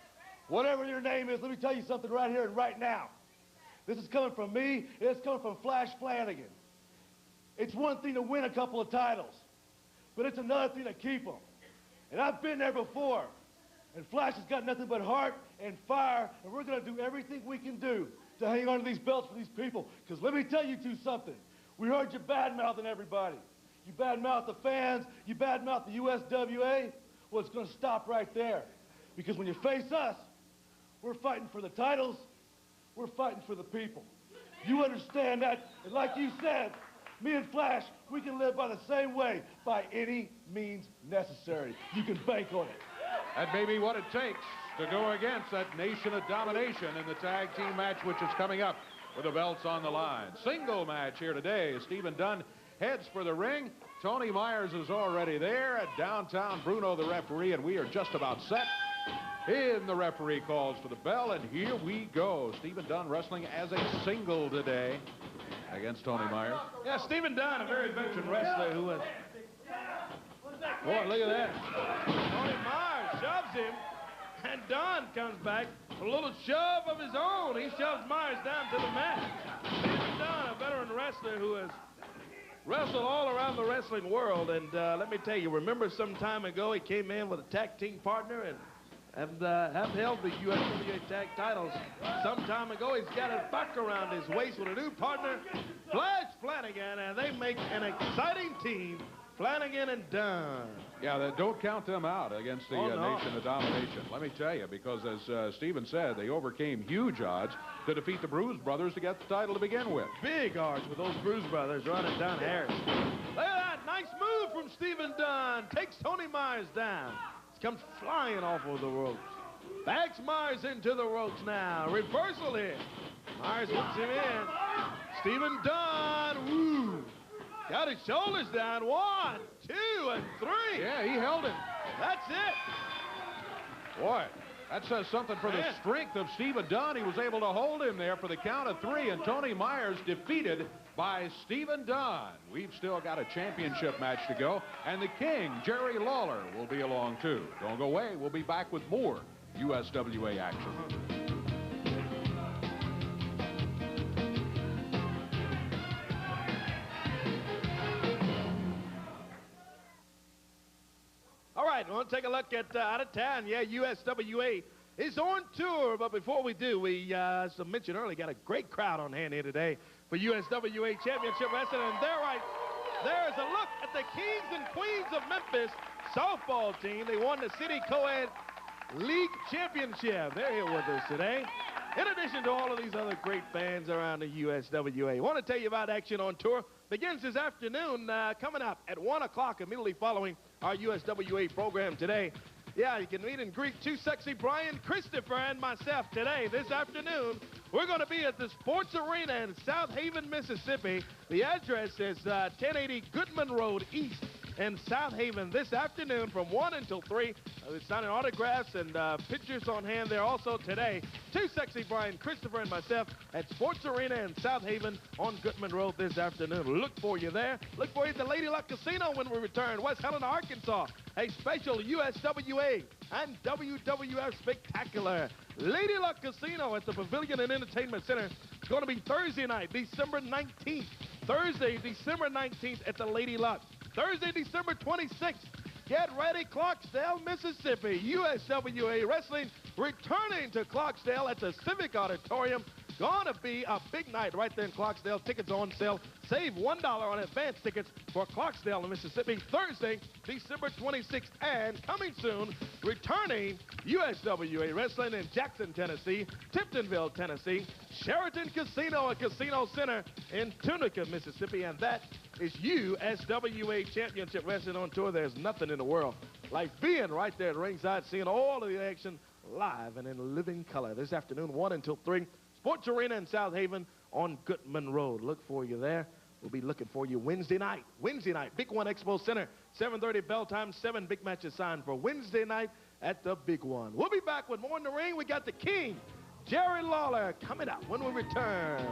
Whatever their name is, let me tell you something right here and right now. This is coming from me, and it's coming from Flash Flanagan. It's one thing to win a couple of titles, but it's another thing to keep them. And I've been there before, and Flash has got nothing but heart and fire, and we're going to do everything we can do to hang on to these belts for these people. Because let me tell you two something. We heard you bad-mouthing everybody. You bad-mouth the fans, you bad-mouth the USWA. Well, it's going to stop right there. Because when you face us, we're fighting for the titles, we're fighting for the people. You understand that? And like you said, me and Flash, we can live by the same way, by any means necessary. You can bank on it. That may be what it takes to go against that Nation of Domination in the tag team match, which is coming up with the belts on the line. Single match here today. Stephen Dunn heads for the ring. Tony Myers is already there at downtown. Bruno, the referee, and we are just about set. And the referee calls for the bell, and here we go. Stephen Dunn wrestling as a single today against Tony Myers. Yeah, Stephen Dunn, a very veteran wrestler who has... Boy, look at that. Tony Myers shoves him, and Dunn comes back with a little shove of his own. He shoves Myers down to the mat. Stephen Dunn, a veteran wrestler who has wrestled all around the wrestling world. And let me tell you, remember some time ago he came in with a tag team partner and have held the USWA tag titles. Some time ago, he's got a buck around his waist with a new partner, Flash Flanagan, and they make an exciting team Flanagan and Dunn. Yeah, don't count them out against the Nation of Domination. Let me tell you, because as Steven said, they overcame huge odds to defeat the Bruise Brothers to get the title to begin with. Big odds with those Bruise Brothers running down Harris. Look at that. Nice move from Steven Dunn. Takes Tony Myers down. He comes flying off of the ropes. Backs Myers into the ropes now. Reversal here. Myers puts him in. Steven Dunn. Woo. Got his shoulders down. 1, 2, and 3. Yeah, he held it. That's it. Boy, that says something for the strength of Steven Dunn. He was able to hold him there for the count of 3, and Tony Myers defeated by Steven Dunn. We've still got a championship match to go, and the King, Jerry Lawler, will be along too. Don't go away. We'll be back with more USWA action. All right, we'll take a look at out of town. Yeah, USWA is on tour. But before we do, we, as I mentioned earlier, got a great crowd on hand here today for USWA Championship Wrestling. And there's a look at the Kings and Queens of Memphis softball team. They won the City Co-Ed League Championship. They're here with us today. In addition to all of these other great fans around the USWA. I want to tell you about Action on Tour. Begins this afternoon, coming up at 1 o'clock, immediately following our USWA program today. Yeah, you can meet and greet Too Sexy Brian, Christopher, and myself today. This afternoon, we're going to be at the Sports Arena in South Haven, Mississippi. The address is 1080 Goodman Road East in South Haven this afternoon from 1 until 3. We're signing autographs and pictures on hand there also today. Too Sexy Brian, Christopher, and myself at Sports Arena in South Haven on Goodman Road this afternoon. Look for you there. Look for you at the Lady Luck Casino when we return. West Helena, Arkansas. A special USWA and WWF Spectacular. Lady Luck Casino at the Pavilion and Entertainment Center. It's going to be Thursday night, December 19th. Thursday, December 19th at the Lady Luck. Thursday, December 26th. Get ready, Clarksdale, Mississippi. USWA Wrestling returning to Clarksdale at the Civic Auditorium. Gonna be a big night right there in Clarksdale. Tickets on sale. Save $1 on advance tickets for Clarksdale, Mississippi. Thursday, December 26th. And coming soon, returning USWA Wrestling in Jackson, Tennessee, Tiptonville, Tennessee, Sheraton Casino and Casino Center in Tunica, Mississippi. And that is USWA Championship Wrestling on Tour. There's nothing in the world like being right there at ringside, seeing all of the action live and in living color. This afternoon, 1 until 3. Sports Arena in South Haven on Goodman Road. Look for you there. We'll be looking for you Wednesday night. Wednesday night, Big One Expo Center, 7:30 bell time, 7 big matches signed for Wednesday night at the Big One. We'll be back with more in the ring. We got the King, Jerry Lawler, coming up when we return.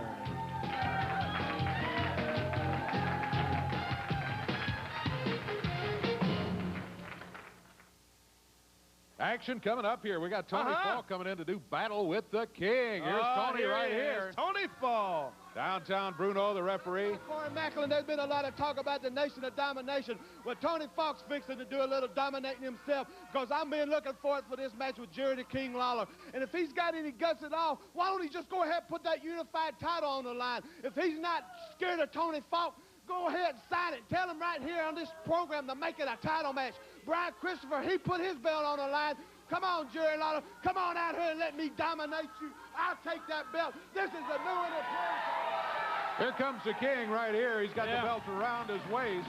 Action coming up here. We got Tony Falk coming in to do Battle with the King. Here's Tony right here. Tony Falk. Downtown Bruno, the referee. Corey Macklin, there's been a lot of talk about the Nation of Domination. Well, Tony Falk's fixing to do a little dominating himself because I've been looking forward for this match with Jerry the King Lawler. And if he's got any guts at all, why don't he just go ahead and put that unified title on the line? If he's not scared of Tony Falk, go ahead and sign it. Tell him right here on this program to make it a title match. Brian Christopher, he put his belt on the line. Come on, Jerry Lawler. Come on out here and let me dominate you. I'll take that belt. This is a new one. Here comes the King right here. He's got the belt around his waist.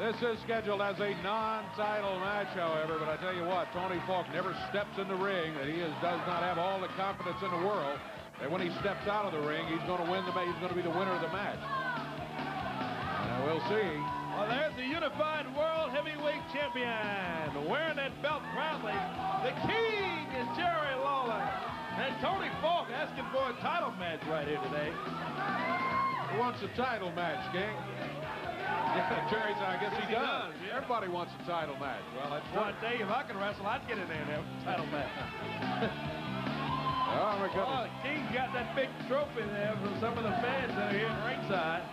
This is scheduled as a non-title match, however, but I tell you what, Tony Falk never steps in the ring, and he does not have all the confidence in the world that when he steps out of the ring, he's going to win the match. He's going to be the winner of the match. We'll see. Well, there's the Unified World Heavyweight Champion, wearing that belt proudly. The King is Jerry Lawler. And Tony Falk asking for a title match right here today. Who wants a title match, King? Yeah, Jerry's, I guess he does. Yeah. Everybody wants a title match. Well, that's true. Well, Dave, if I can wrestle, I'd get in there and have a title match. Oh, my goodness. Well, the King's got that big trophy there from some of the fans that are here in ringside.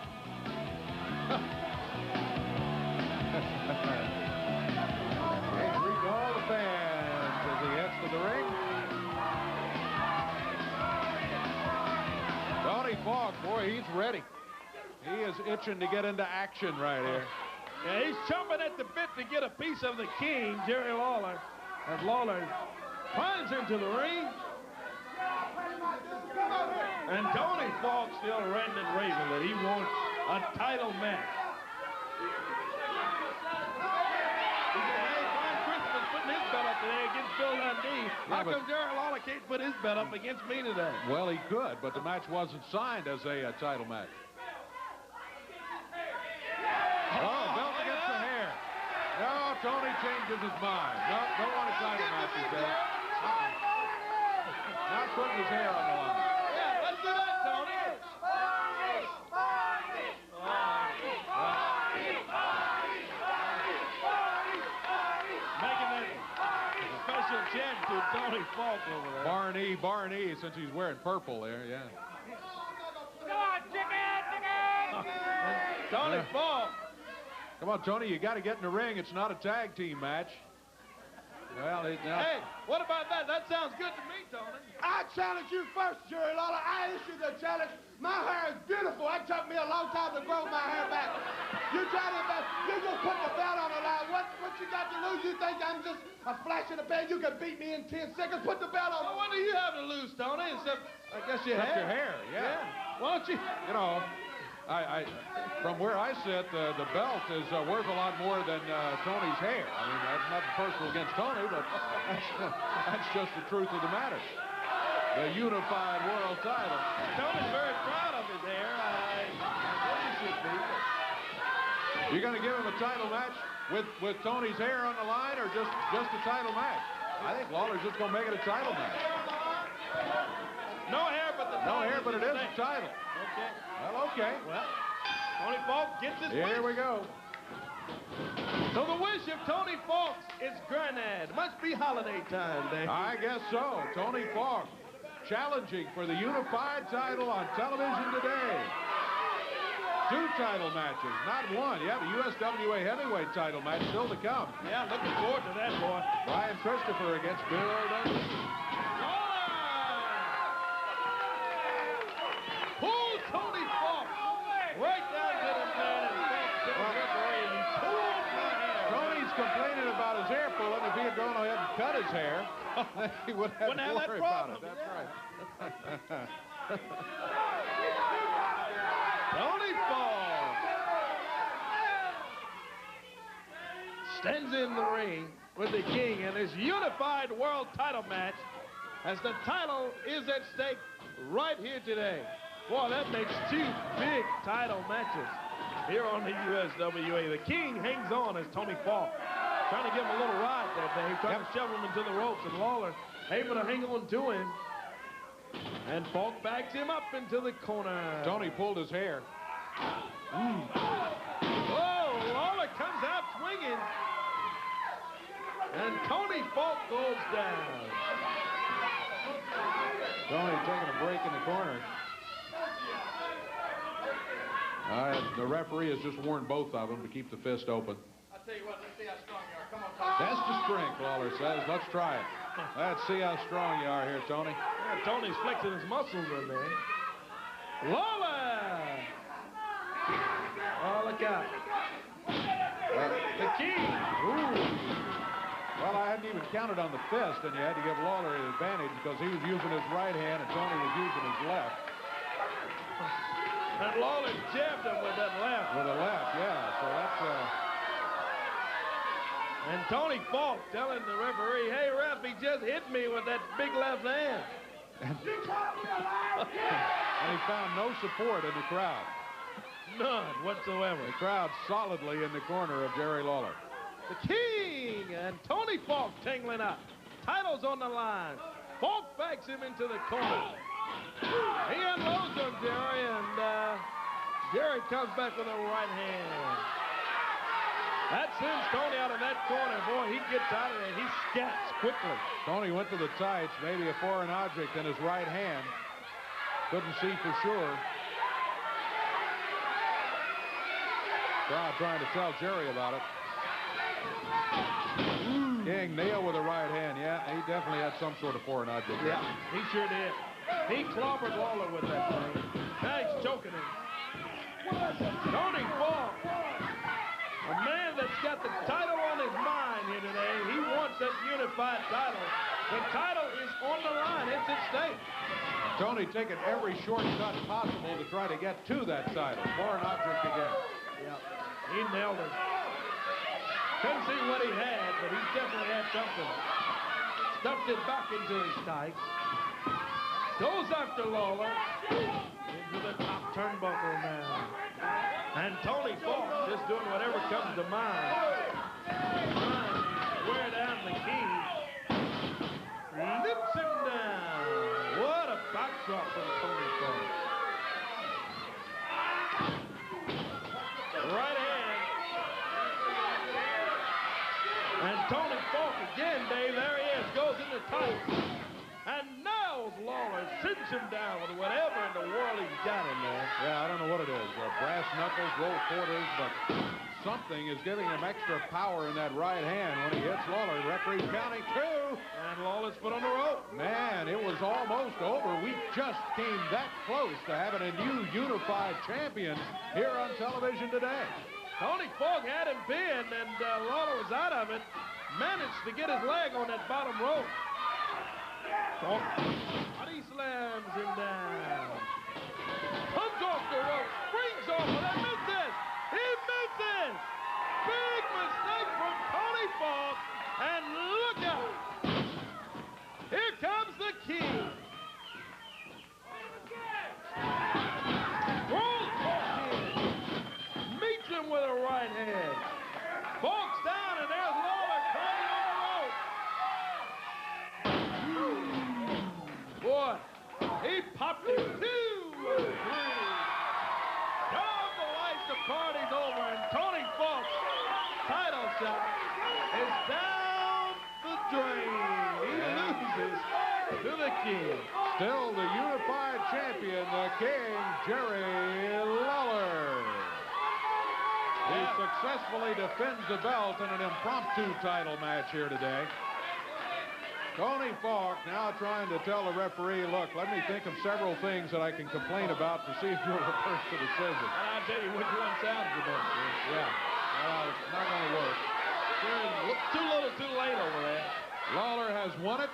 Greet all the fans as he heads to the ring. Tony Falk, boy, he's ready. He is itching to get into action right here. Yeah, he's chomping at the bit to get a piece of the king, Jerry Lawler, as Lawler plunges into the ring. And Tony Falk still ranting and raving that he wants a title match. He said, hey, Brian Christmas putting his belt up today against Phil Dundee. How come Jerry Lawler can't put his belt up against me today? Well, he could, but the match wasn't signed as a title match. Oh, belt against the hair. No, Tony changes his mind. No, don't want a title match, he said. Not putting his hair on the line. Yeah, let's do that, Tony. Making that special chant to Tony Falk over there. Barney, since he's wearing purple there, yeah. Tony Falk. Come on, Tony, you got to get in the ring. It's not a tag team match. Well, hey, what about that? That sounds good to me, Tony. I challenge you first, Jerry Lawler. I issue the challenge. My hair is beautiful. It took me a long time to grow my hair back. You try to you just put the belt on the line. What you got to lose? You think I'm just a flash in the pan? You can beat me in 10 seconds. Put the belt on. Well, what do you have to lose, Tony? Except, I guess your Except hair. your hair, yeah. Why don't you? You know, from where I sit, the belt is worth a lot more than Tony's hair. I mean, that's nothing personal against Tony, but that's just the truth of the matter. The unified world title. Tony's very proud of his hair. I guess he should be. You're going to give him a title match with Tony's hair on the line, or just a title match? I think Lawler's just going to make it a title match. No hair, but the no hair, but it is a title. Okay. Well, okay. Well, Tony Falk gets his wish. Here we go. So the wish of Tony Falk is granted. Must be holiday time, Dave. I guess so. Tony Falk challenging for the unified title on television today. 2 title matches, not one. You have a USWA heavyweight title match still to come. Yeah, looking forward to that, boy. Brian Christopher against Bill Dundee. Pull Tony Falk right down to the man and thanks to the referee, and he pulled my hair. Tony's complaining about his hair pulling. If he had gone ahead and cut his hair, he wouldn't have to worry about it. That's right. Tony Falk stands in the ring with the king in his unified world title match as the title is at stake right here today. Boy, that makes 2 big title matches here on the USWA. The king hangs on as Tony Falk trying to give him a little ride there, Dave, trying to shove him into the ropes, and Lawler able to hang on to him. And Falk backs him up into the corner. Tony pulled his hair. Oh, Lawler comes out swinging. And Tony Falk goes down. Tony taking a break in the corner. The referee has just warned both of them to keep the fist open. I'll tell you what, let's see how strong you are. Come on, Tony. Test the strength, Lawler says. Let's try it. Let's see how strong you are here, Tony. Yeah, Tony's flexing his muscles in there. Lawler! Oh, look out. The king. Ooh. Well, I hadn't even counted on the fist, and you had to give Lawler an advantage because he was using his right hand and Tony was using his left. And Lawler jabbed him with that left. With the left, yeah. So that's... And Tony Falk telling the referee, hey, ref, he just hit me with that big left hand. And he found no support in the crowd. None whatsoever. The crowd solidly in the corner of Jerry Lawler. The king and Tony Falk tangling up. Titles on the line. Falk backs him into the corner. He unloads him, Jerry, and Jerry comes back with a right hand. That sends Tony out of that corner. Boy, he gets out of there. He scats quickly. Tony went to the tights, maybe a foreign object in his right hand. Couldn't see for sure. Crowd trying to tell Jerry about it. King nailed with a right hand. Yeah, he definitely had some sort of foreign object. Yeah, he sure did. He clobbered Lawler with that thing. Now he's choking him. Tony Falk A man that's got the title on his mind here today. He wants that unified title. The title is on the line. It's at stake. Tony taking every shortcut possible to try to get to that title. Foreign object again. Yeah, he nailed it. Couldn't see what he had, but he definitely had something. Stuffed it back into his tights. Goes after Lawler. Into the top turnbuckle now. And Tony Falk just doing whatever comes to mind. Trying to wear down the key. Lips him down. What a backdrop from Tony Falk. Right hand. And Tony Falk again, Dave. There he is. Goes in the tights. And nails Lawler. Sends him down with whatever in the world he's got in there. Yeah, I don't know what it is. Brass knuckles, roll quarters, but something is giving him extra power in that right hand when he hits Lawler. Referee counting 2. And Lawler's put on the rope. Man, it was almost over. We just came that close to having a new unified champion here on television today. Tony Falk had him pinned, and Lawler was out of it. Managed to get his leg on that bottom rope. Body slams him down. Comes off the rope. Springs off of it. Misses. He misses. Big mistake from Tony Falk. And look out. Here comes the king. Rolls Falk in. Meets him with a right hand. Falk's down, and there's Lawler climbing on the rope. Boy, he popped him 2, 3. Come the lights, the party's over, and Tony Falk's title shot is down the drain. He loses to the king. Still the unified champion, the King, Jerry Lawler. He successfully defends the belt in an impromptu title match here today. Tony Falk now trying to tell the referee, look, let me think of several things that I can complain about to see if you'll reverse the decision. And I'll tell you which one sounds the best. Yeah. Well, it's not going to work. Too little, too late over there. Lawler has won it.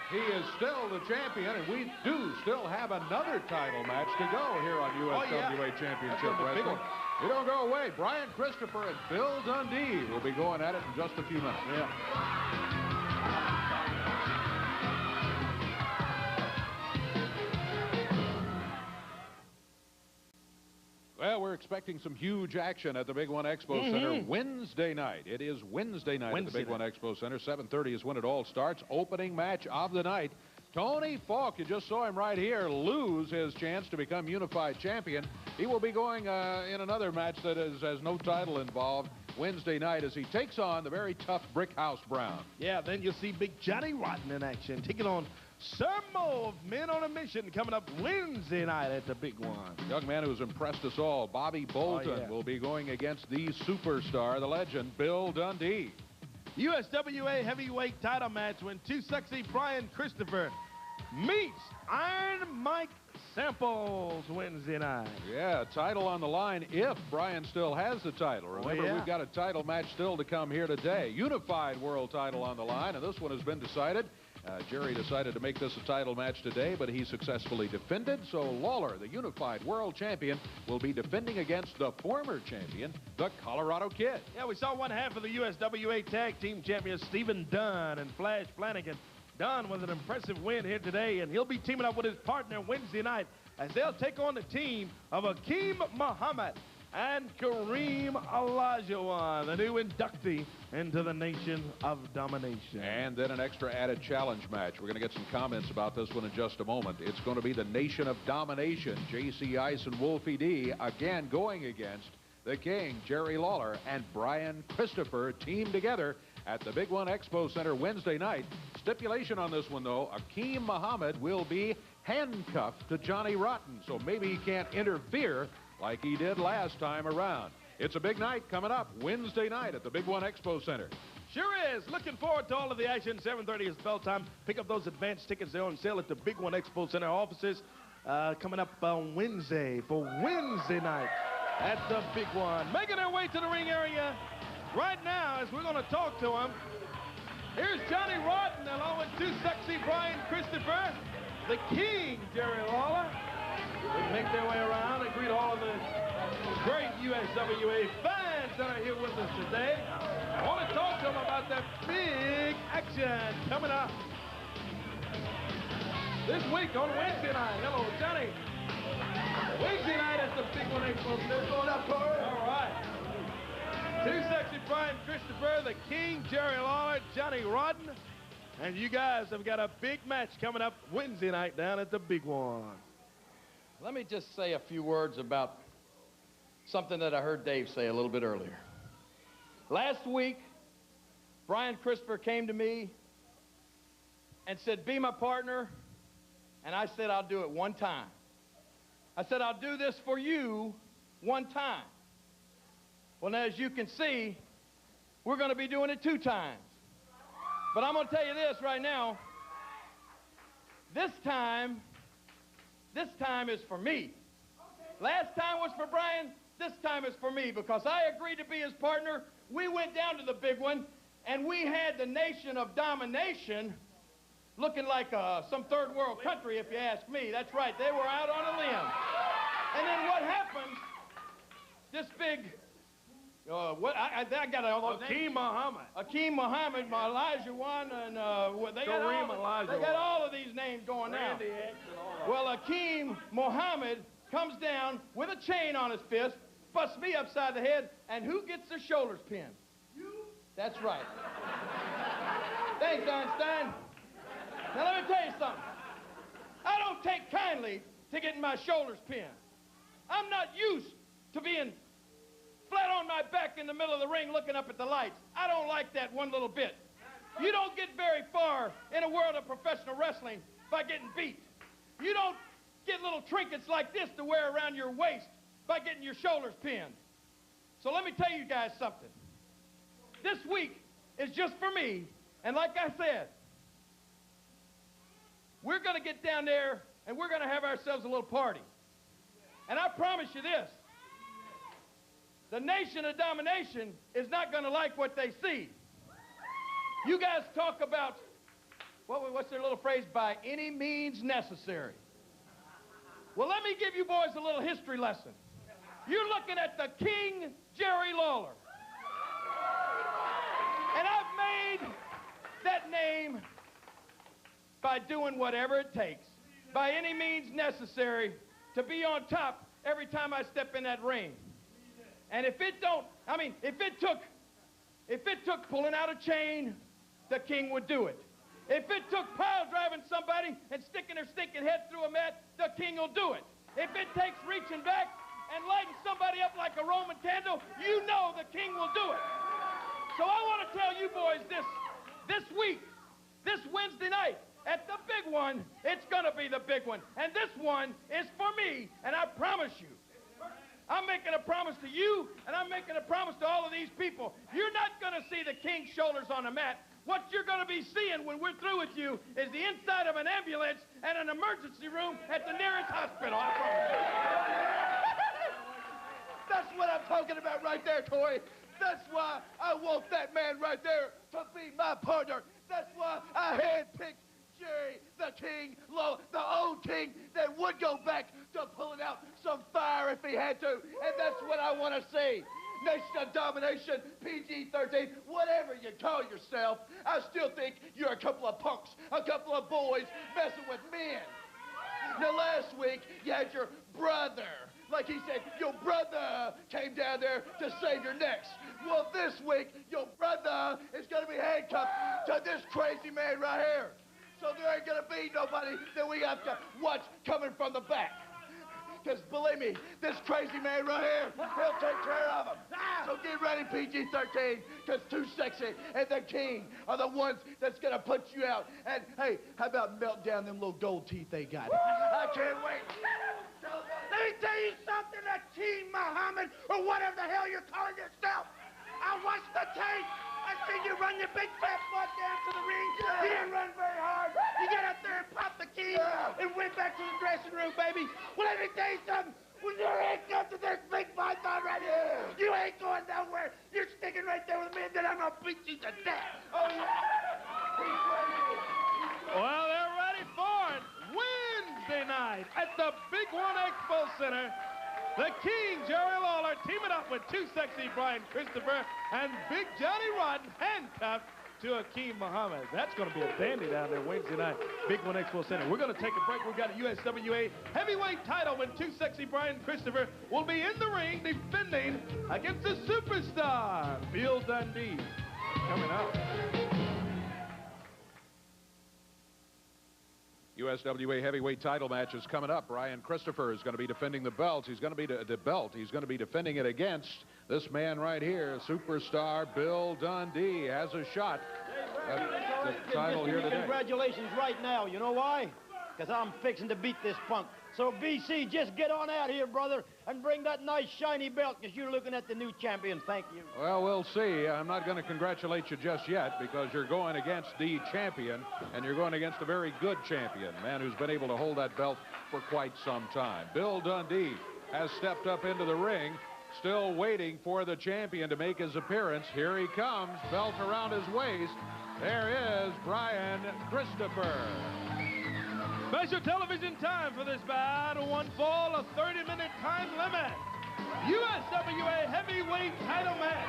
He is still the champion, and we do still have another title match to go here on USWA Championship Wrestling. You don't go away. Brian Christopher and Bill Dundee will be going at it in just a few minutes. Yeah. Well, we're expecting some huge action at the Big One Expo Center Wednesday night. It is Wednesday night at the Big One Expo Center. 7:30 is when it all starts. Opening match of the night. Tony Falk, you just saw him right here, lose his chance to become unified champion. He will be going in another match that has no title involved Wednesday night as he takes on the very tough Brickhouse Brown. Yeah, then you'll see Big Johnny Rotten in action, taking on Sermo of Men on a Mission coming up Wednesday night at the Big One. Young man who's impressed us all, Bobby Bolton, will be going against the superstar, the legend, Bill Dundee. USWA heavyweight title match when Too Sexy Brian Christopher meets Iron Mike Samples Wednesday night. Yeah, title on the line if Brian still has the title. Remember, we've got a title match still to come here today. Unified world title on the line, and this one has been decided. Jerry decided to make this a title match today, but he successfully defended. So Lawler, the unified world champion, will be defending against the former champion, the Colorado Kid. Yeah, we saw one half of the USWA Tag Team Champions, Stephen Dunn and Flash Flanagan. Dunn with an impressive win here today, and he'll be teaming up with his partner Wednesday night as they'll take on the team of Akeem Muhammad and Kareem Olajuwon, the new inductee into the Nation of Domination. And then an extra added challenge match. We're going to get some comments about this one in just a moment. It's going to be the Nation of Domination. J.C. Ice and Wolfie D again going against the King, Jerry Lawler, and Brian Christopher teamed together at the Big One Expo Center Wednesday night. Stipulation on this one, though, Akeem Muhammad will be handcuffed to Johnny Rotten, so maybe he can't interfere like he did last time around. It's a big night coming up Wednesday night at the Big One Expo Center. Sure is. Looking forward to all of the action. 7:30 is bell time. Pick up those advance tickets. They're on sale at the Big One Expo Center offices coming up on Wednesday for Wednesday night. at the big one. Making their way to the ring area right now as we're going to talk to him. Here's Johnny Rotten along with Too Sexy Brian Christopher, the King Jerry Lawler. They make their way around and greet all of the great USWA fans that are here with us today. I want to talk to them about that big action coming up this week on Wednesday night. Hello, Johnny. Wednesday night at the big one. They're going up, Corey. All right. Too Sexy Brian Christopher, the King Jerry Lawler, Johnny Rodden, and you guys have got a big match coming up Wednesday night down at the big one. Let me just say a few words about something that I heard Dave say a little bit earlier. Last week, Brian Christopher came to me and said, be my partner, and I said, I'll do it one time. I said, I'll do this for you one time. Well, now, as you can see, we're going to be doing it 2 times. But I'm going to tell you this right now. This time is for me. Last time was for Brian. This time is for me because I agreed to be his partner. We went down to the big one, and we had the Nation of Domination looking like some third world country, if you ask me. That's right. They were out on a limb. And then what happened, this big, I got all those Akeem Muhammad. Akeem Muhammad, Elijah One, and they got all of these names going now. Well, Akeem Muhammad comes down with a chain on his fist, busts me upside the head, and who gets their shoulders pinned? You. That's right. Thanks, Einstein. Now, let me tell you something. I don't take kindly to getting my shoulders pinned. I'm not used to being flat on my back in the middle of the ring looking up at the lights. I don't like that one little bit. You don't get very far in a world of professional wrestling by getting beat. You don't get little trinkets like this to wear around your waist by getting your shoulders pinned. So let me tell you guys something. This week is just for me, and like I said, we're going to get down there and we're going to have ourselves a little party. And I promise you this, the Nation of Domination is not going to like what they see. You guys talk about, what's their little phrase, by any means necessary. Well, let me give you boys a little history lesson. You're looking at the King Jerry Lawler. And I've made that name by doing whatever it takes, by any means necessary, to be on top every time I step in that ring. And if it took pulling out a chain, the King would do it. If it took pile driving somebody and sticking their stinking head through a mat, the King will do it. If it takes reaching back and lighting somebody up like a Roman candle, you know the King will do it. So I want to tell you boys this week, this Wednesday night, at the big one, it's going to be the big one. And this one is for me, and I promise you, I'm making a promise to you, and I'm making a promise to all of these people. You're not going to see the King's shoulders on a mat. What you're going to be seeing when we're through with you is the inside of an ambulance and an emergency room at the nearest hospital, I promise you. That's what I'm talking about right there, Corey. That's why I want that man right there to be my partner. That's why I handpicked Jerry, the King, the old King that would go back to pulling out some fire if he had to. And that's what I want to see. Nation of Domination, PG-13, whatever you call yourself, I still think you're a couple of punks, a couple of boys messing with men. Now, last week, you had your brother. Like he said, your brother came down there to save your necks. Well, this week, your brother is going to be handcuffed to this crazy man right here. So there ain't going to be nobody that we have to watch coming from the back. Because believe me, this crazy man right here, he'll take care of him. So get ready, PG-13, because Too Sexy and the King are the ones that's going to put you out. And, hey, how about melt down them little gold teeth they got? I can't wait. Let me tell you something, Akeem Muhammad, or whatever the hell you're calling yourself. I watched the tape. I seen you run your big fat butt down to the ring. You didn't run very hard. You got up there and popped the key and went back to the dressing room, baby. Well, let me tell you something. When your head comes to this big python right here, you ain't going nowhere. You're sticking right there with me, and then I'm gonna beat you to death. Oh, yeah. Well, they're ready for it. Wednesday night at the Big One Expo Center. The King, Jerry Lawler, teaming up with Too Sexy Brian Christopher and Big Johnny Rotten, handcuffed to Akeem Muhammad. That's going to be a dandy down there Wednesday night, Big One Expo Center. We're going to take a break. We've got a USWA heavyweight title when Too Sexy Brian Christopher will be in the ring defending against the superstar, Bill Dundee. Coming up. USWA heavyweight title match is coming up. Brian Christopher is going to be defending the belt. He's going to be the belt. He's going to be defending it against this man right here, superstar Bill Dundee. Has a shot at the title here today. Congratulations right now. You know why? Because I'm fixing to beat this punk. So, BC, just get on out here, brother, and bring that nice shiny belt, because you're looking at the new champion. Thank you. Well, we'll see. I'm not going to congratulate you just yet, because you're going against the champion, and you're going against a very good champion, man who's been able to hold that belt for quite some time. Bill Dundee has stepped up into the ring, still waiting for the champion to make his appearance. Here he comes, belt around his waist. There is Brian Christopher. Special television time for this bout. One fall, a 30-minute time limit. USWA heavyweight title match,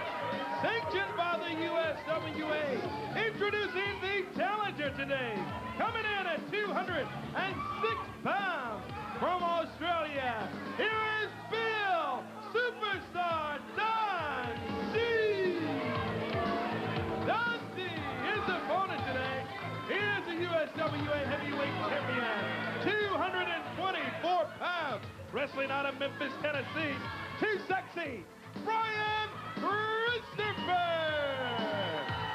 sanctioned by the USWA. Introducing the challenger today, coming in at 206 pounds from Australia. Here is Bill Superstar Dundee. Dundee, his opponent today, he is the USWA heavyweight champion, 224 pounds, wrestling out of Memphis, Tennessee. Too Sexy Brian Christopher.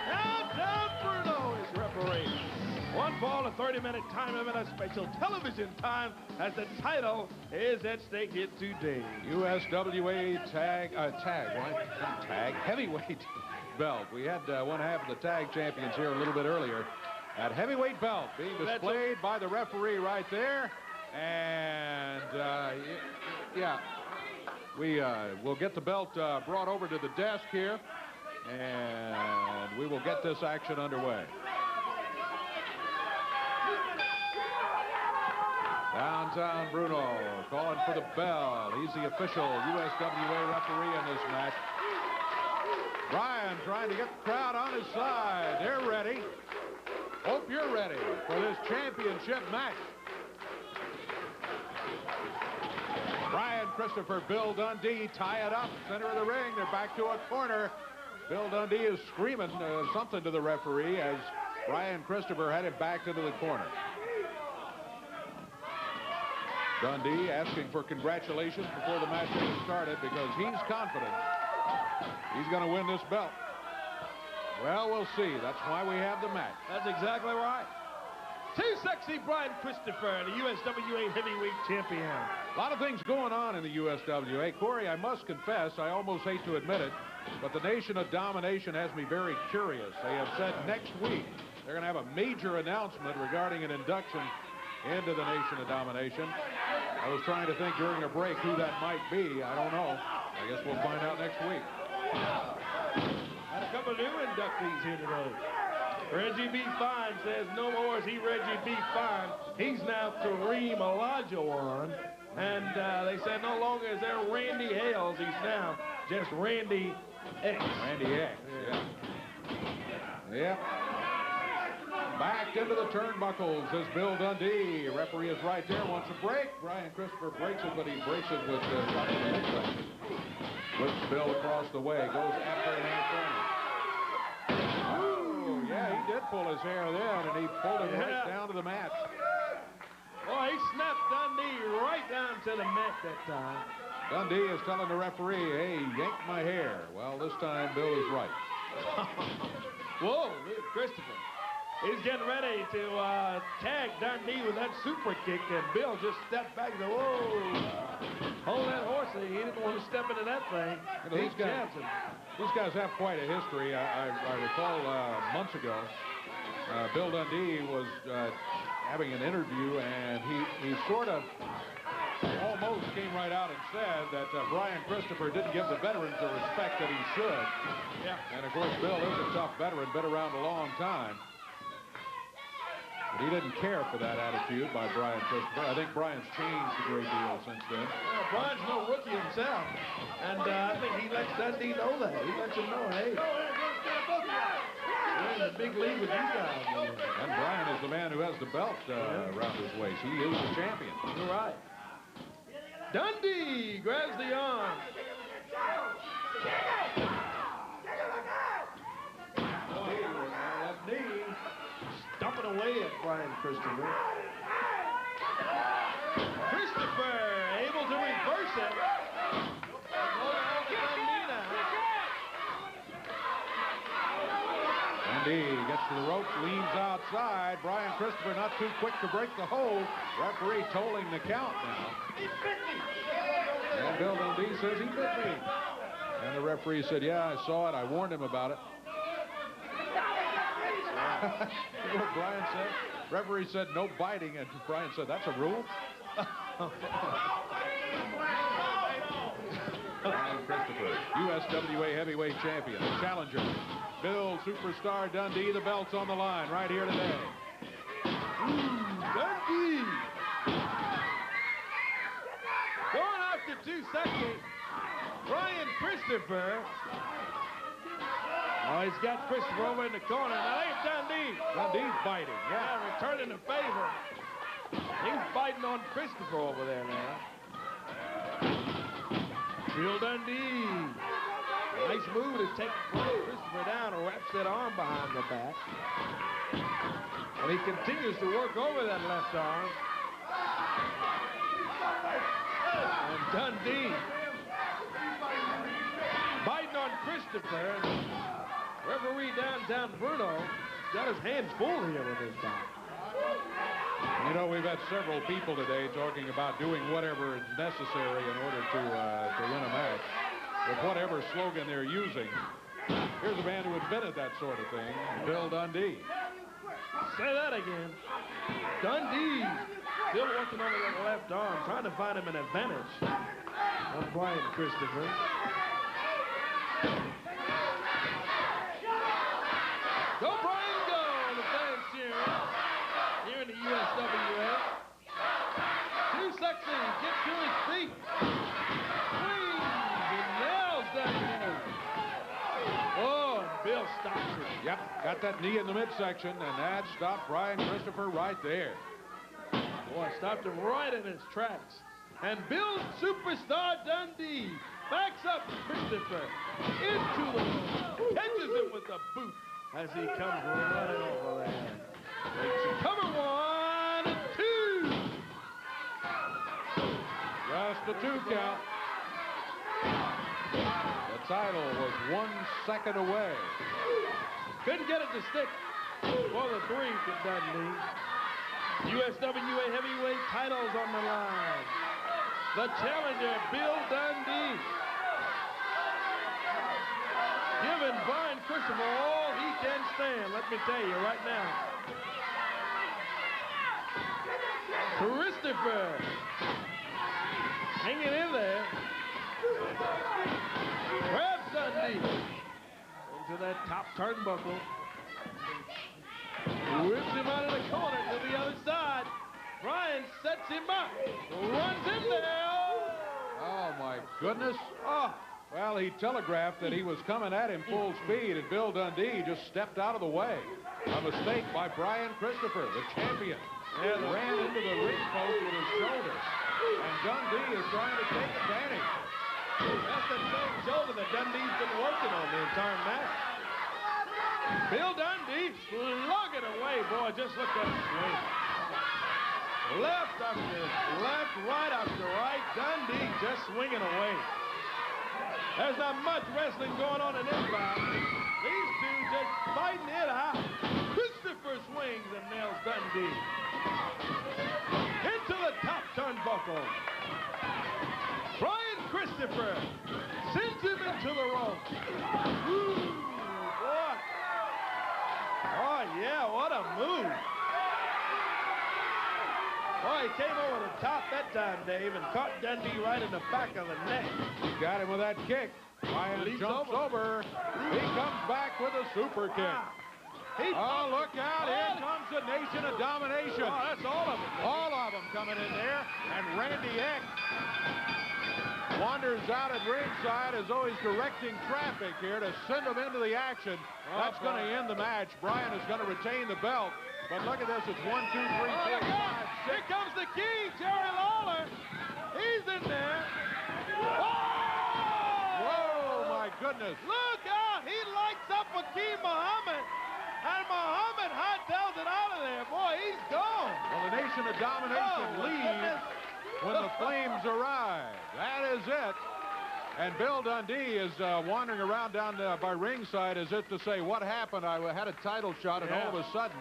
Now Don Bruno is referee. One fall, a 30-minute time limit, a special television time as the title is at stake here today. USWA heavyweight belt. We had one half of the tag champions here a little bit earlier. That heavyweight belt being displayed by the referee right there. And, yeah, we will get the belt brought over to the desk here, and we will get this action underway. Downtown Bruno calling for the bell. He's the official USWA referee in this match. Brian trying to get the crowd on his side. They're ready. Hope you're ready for this championship match. Brian Christopher, Bill Dundee tie it up, center of the ring. They're back to a corner. Bill Dundee is screaming something to the referee as Brian Christopher had him backed into the corner. Dundee asking for congratulations before the match even started because he's confident he's going to win this belt. Well, we'll see. That's why we have the match. That's exactly right. Too Sexy Brian Christopher, the USWA heavyweight champion. A lot of things going on in the USWA. Corey, I must confess, I almost hate to admit it, but the Nation of Domination has me very curious. They have said next week they're going to have a major announcement regarding an induction into the Nation of Domination. I was trying to think during a break who that might be. I don't know. I guess we'll find out next week. Got a couple of new inductees here today. Reggie B. Fine says no more is he Reggie B. Fine. He's now Kareem Olajuwon. And they said no longer is there Randy Hales. He's now just Randy X. Randy X, yeah. Yep. Back into the turnbuckles is Bill Dundee. Referee is right there, wants a break. Brian Christopher breaks it, but he breaks it with something in the Whips Bill across the way, goes after an hand. Oh, yeah, he did pull his hair then, and he pulled him right down to the mat. Oh, he snapped Dundee right down to the mat that time. Dundee is telling the referee, hey, yank my hair. Well, this time Bill is right. Whoa, look at Christopher. He's getting ready to tag Dundee with that super kick, and Bill just stepped back and said, whoa, hold that horse. He didn't want to step into that thing. You know, these guys have quite a history. I recall months ago, Bill Dundee was having an interview, and he sort of almost came right out and said that Brian Christopher didn't give the veterans the respect that he should. Yeah. And of course, Bill is a tough veteran, been around a long time. But he didn't care for that attitude by Brian Christopher. I think Brian's changed a great deal since then. Well, Brian's no rookie himself. And I think he lets Dundee know that. He lets him know, hey, we're in the big league with you guys. And Brian is the man who has the belt around his waist. He is the champion. You're right. Dundee grabs the arm. Left knee. Dumping away at Brian Christopher. Christopher able to reverse it. Dundee gets to the ropes, leans outside. Brian Christopher not too quick to break the hold. Referee tolling the count now. And Bill Dundee says he bit me. And the referee said, yeah, I saw it. I warned him about it. You know what Brian said? Referee said no biting, and Brian said, that's a rule? Brian Christopher, USWA heavyweight champion, challenger. Bill Superstar Dundee, the belt's on the line right here today. Dundee! Going after 2 seconds. Brian Christopher. Oh, he's got Christopher over in the corner. Now here's Dundee. Dundee's biting, Yeah, returning the favor. He's biting on Christopher over there now. Bill Dundee. Nice move to take Christopher down and wraps that arm behind the back. And he continues to work over that left arm. And Dundee biting on Christopher. Referee downtown Bruno got his hands full here with this guy. You know, we've had several people today talking about doing whatever is necessary in order to win a match, with whatever slogan they're using. Here's a man who invented that sort of thing, Bill Dundee. Say that again. Dundee still working over that left arm, trying to find him an advantage on Brian Christopher. Go, Brian, go! The fans cheering here in the USWA. 2 seconds, gets to his feet. Swings and nails Dundee. Oh, and Bill stops it. Yep, got that knee in the midsection, and that stopped Brian Christopher right there. Boy, stopped him right in his tracks. And Bill Superstar Dundee backs up Christopher into the room, catches him with the boot as he comes running over there. Makes a cover 1 and 2. Just a 2 count. The title was 1 second away. Couldn't get it to stick for the 3 for Dundee. USWA heavyweight titles on the line. The challenger, Bill Dundee, giving Brian Christopher all he can stand, let me tell you right now. Christopher hanging in there. Grabs Dundee into that top turnbuckle. Whips him out of the corner to the other side. Brian sets him up, runs him down. Oh, my goodness. Oh, Well, he telegraphed that he was coming at him full speed, and Bill Dundee just stepped out of the way. A mistake by Brian Christopher, the champion. And ran into the ring post with his shoulder. And Dundee is trying to take advantage. that's the same shoulder that Dundee's been working on the entire match. Bill Dundee slugging away, boy. Just look at him swing. Left after left, right after right. Dundee just swinging away. There's not much wrestling going on in this bout. These two just fighting it out. Christopher swings and nails Dundee into the top turnbuckle. Brian Christopher sends him into the ropes. Ooh, boy. Oh, yeah, what a move. Boy, he came over the top that time, Dave, and caught Dundee right in the back of the neck. He got him with that kick. Ryan jumps over. He comes back with a super kick. Oh, look out. Here comes the Nation of Domination. Oh, that's all of them. All of them coming in there. And Randy Eck wanders out at ringside as though he's directing traffic here to send them into the action. That's going to end the match. Brian is going to retain the belt. But look at this. It's 1, 2, 3, 4, 5, 6. Here comes the King, Jerry Lawler. He's in there. Whoa, my goodness. Look out. He lights up Akeem Muhammad. And Muhammad hightails it out of there. Boy, he's gone. Well, the Nation of Domination leaves when the flames arrive. That is it. And Bill Dundee is wandering around down by ringside as if to say, what happened? I had a title shot, and all of a sudden,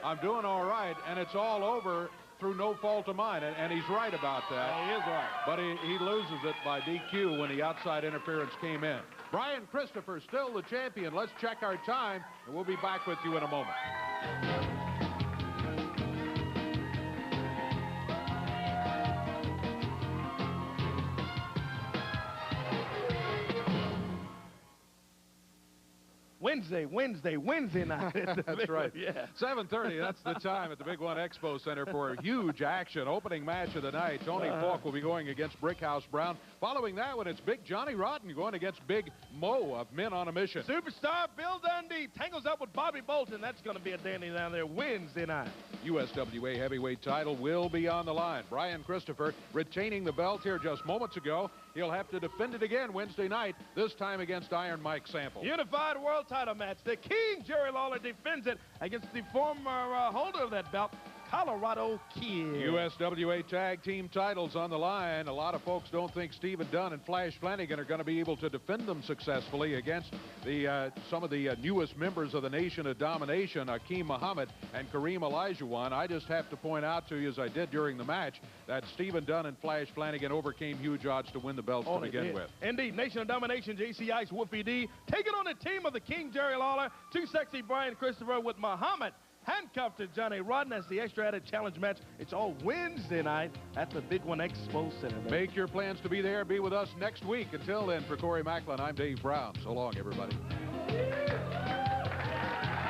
I'm doing all right, and it's all over through no fault of mine. And he's right about that. He is right. But he loses it by DQ when the outside interference came in. Brian Christopher, still the champion. Let's check our time, and we'll be back with you in a moment. Wednesday night. That's right. Yeah. 7:30, that's the time at the Big One Expo Center for huge action. Opening match of the night. Tony Falk will be going against Brickhouse Brown. Following that one, it's Big Johnny Rotten going against Big Mo of Men on a Mission. Superstar Bill Dundee tangles up with Bobby Bolton. That's going to be a dandy down there Wednesday night. USWA heavyweight title will be on the line. Brian Christopher retaining the belt here just moments ago. He'll have to defend it again Wednesday night, this time against Iron Mike Sample. Unified World title match. The King, Jerry Lawler, defends it against the former holder of that belt, Colorado Kid. USWA tag team titles on the line. A lot of folks don't think Stephen Dunn and Flash Flanagan are going to be able to defend them successfully against some of the newest members of the Nation of Domination, Akeem Muhammad and Kareem Olajuwon. I just have to point out to you, as I did during the match, that Stephen Dunn and Flash Flanagan overcame huge odds to win the belts to begin with. Indeed, Nation of Domination, J.C. Ice, Wolfie D, taking on the team of the King, Jerry Lawler, Too Sexy Brian Christopher with Muhammad handcuffed to Johnny Rotten as the extra added challenge match. It's all Wednesday night at the Big One Expo Center. Make your plans to be there. Be with us next week. Until then, for Corey Macklin, I'm Dave Brown. So long, everybody.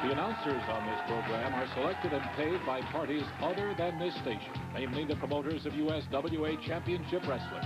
The announcers on this program are selected and paid by parties other than this station, namely the promoters of USWA Championship Wrestling.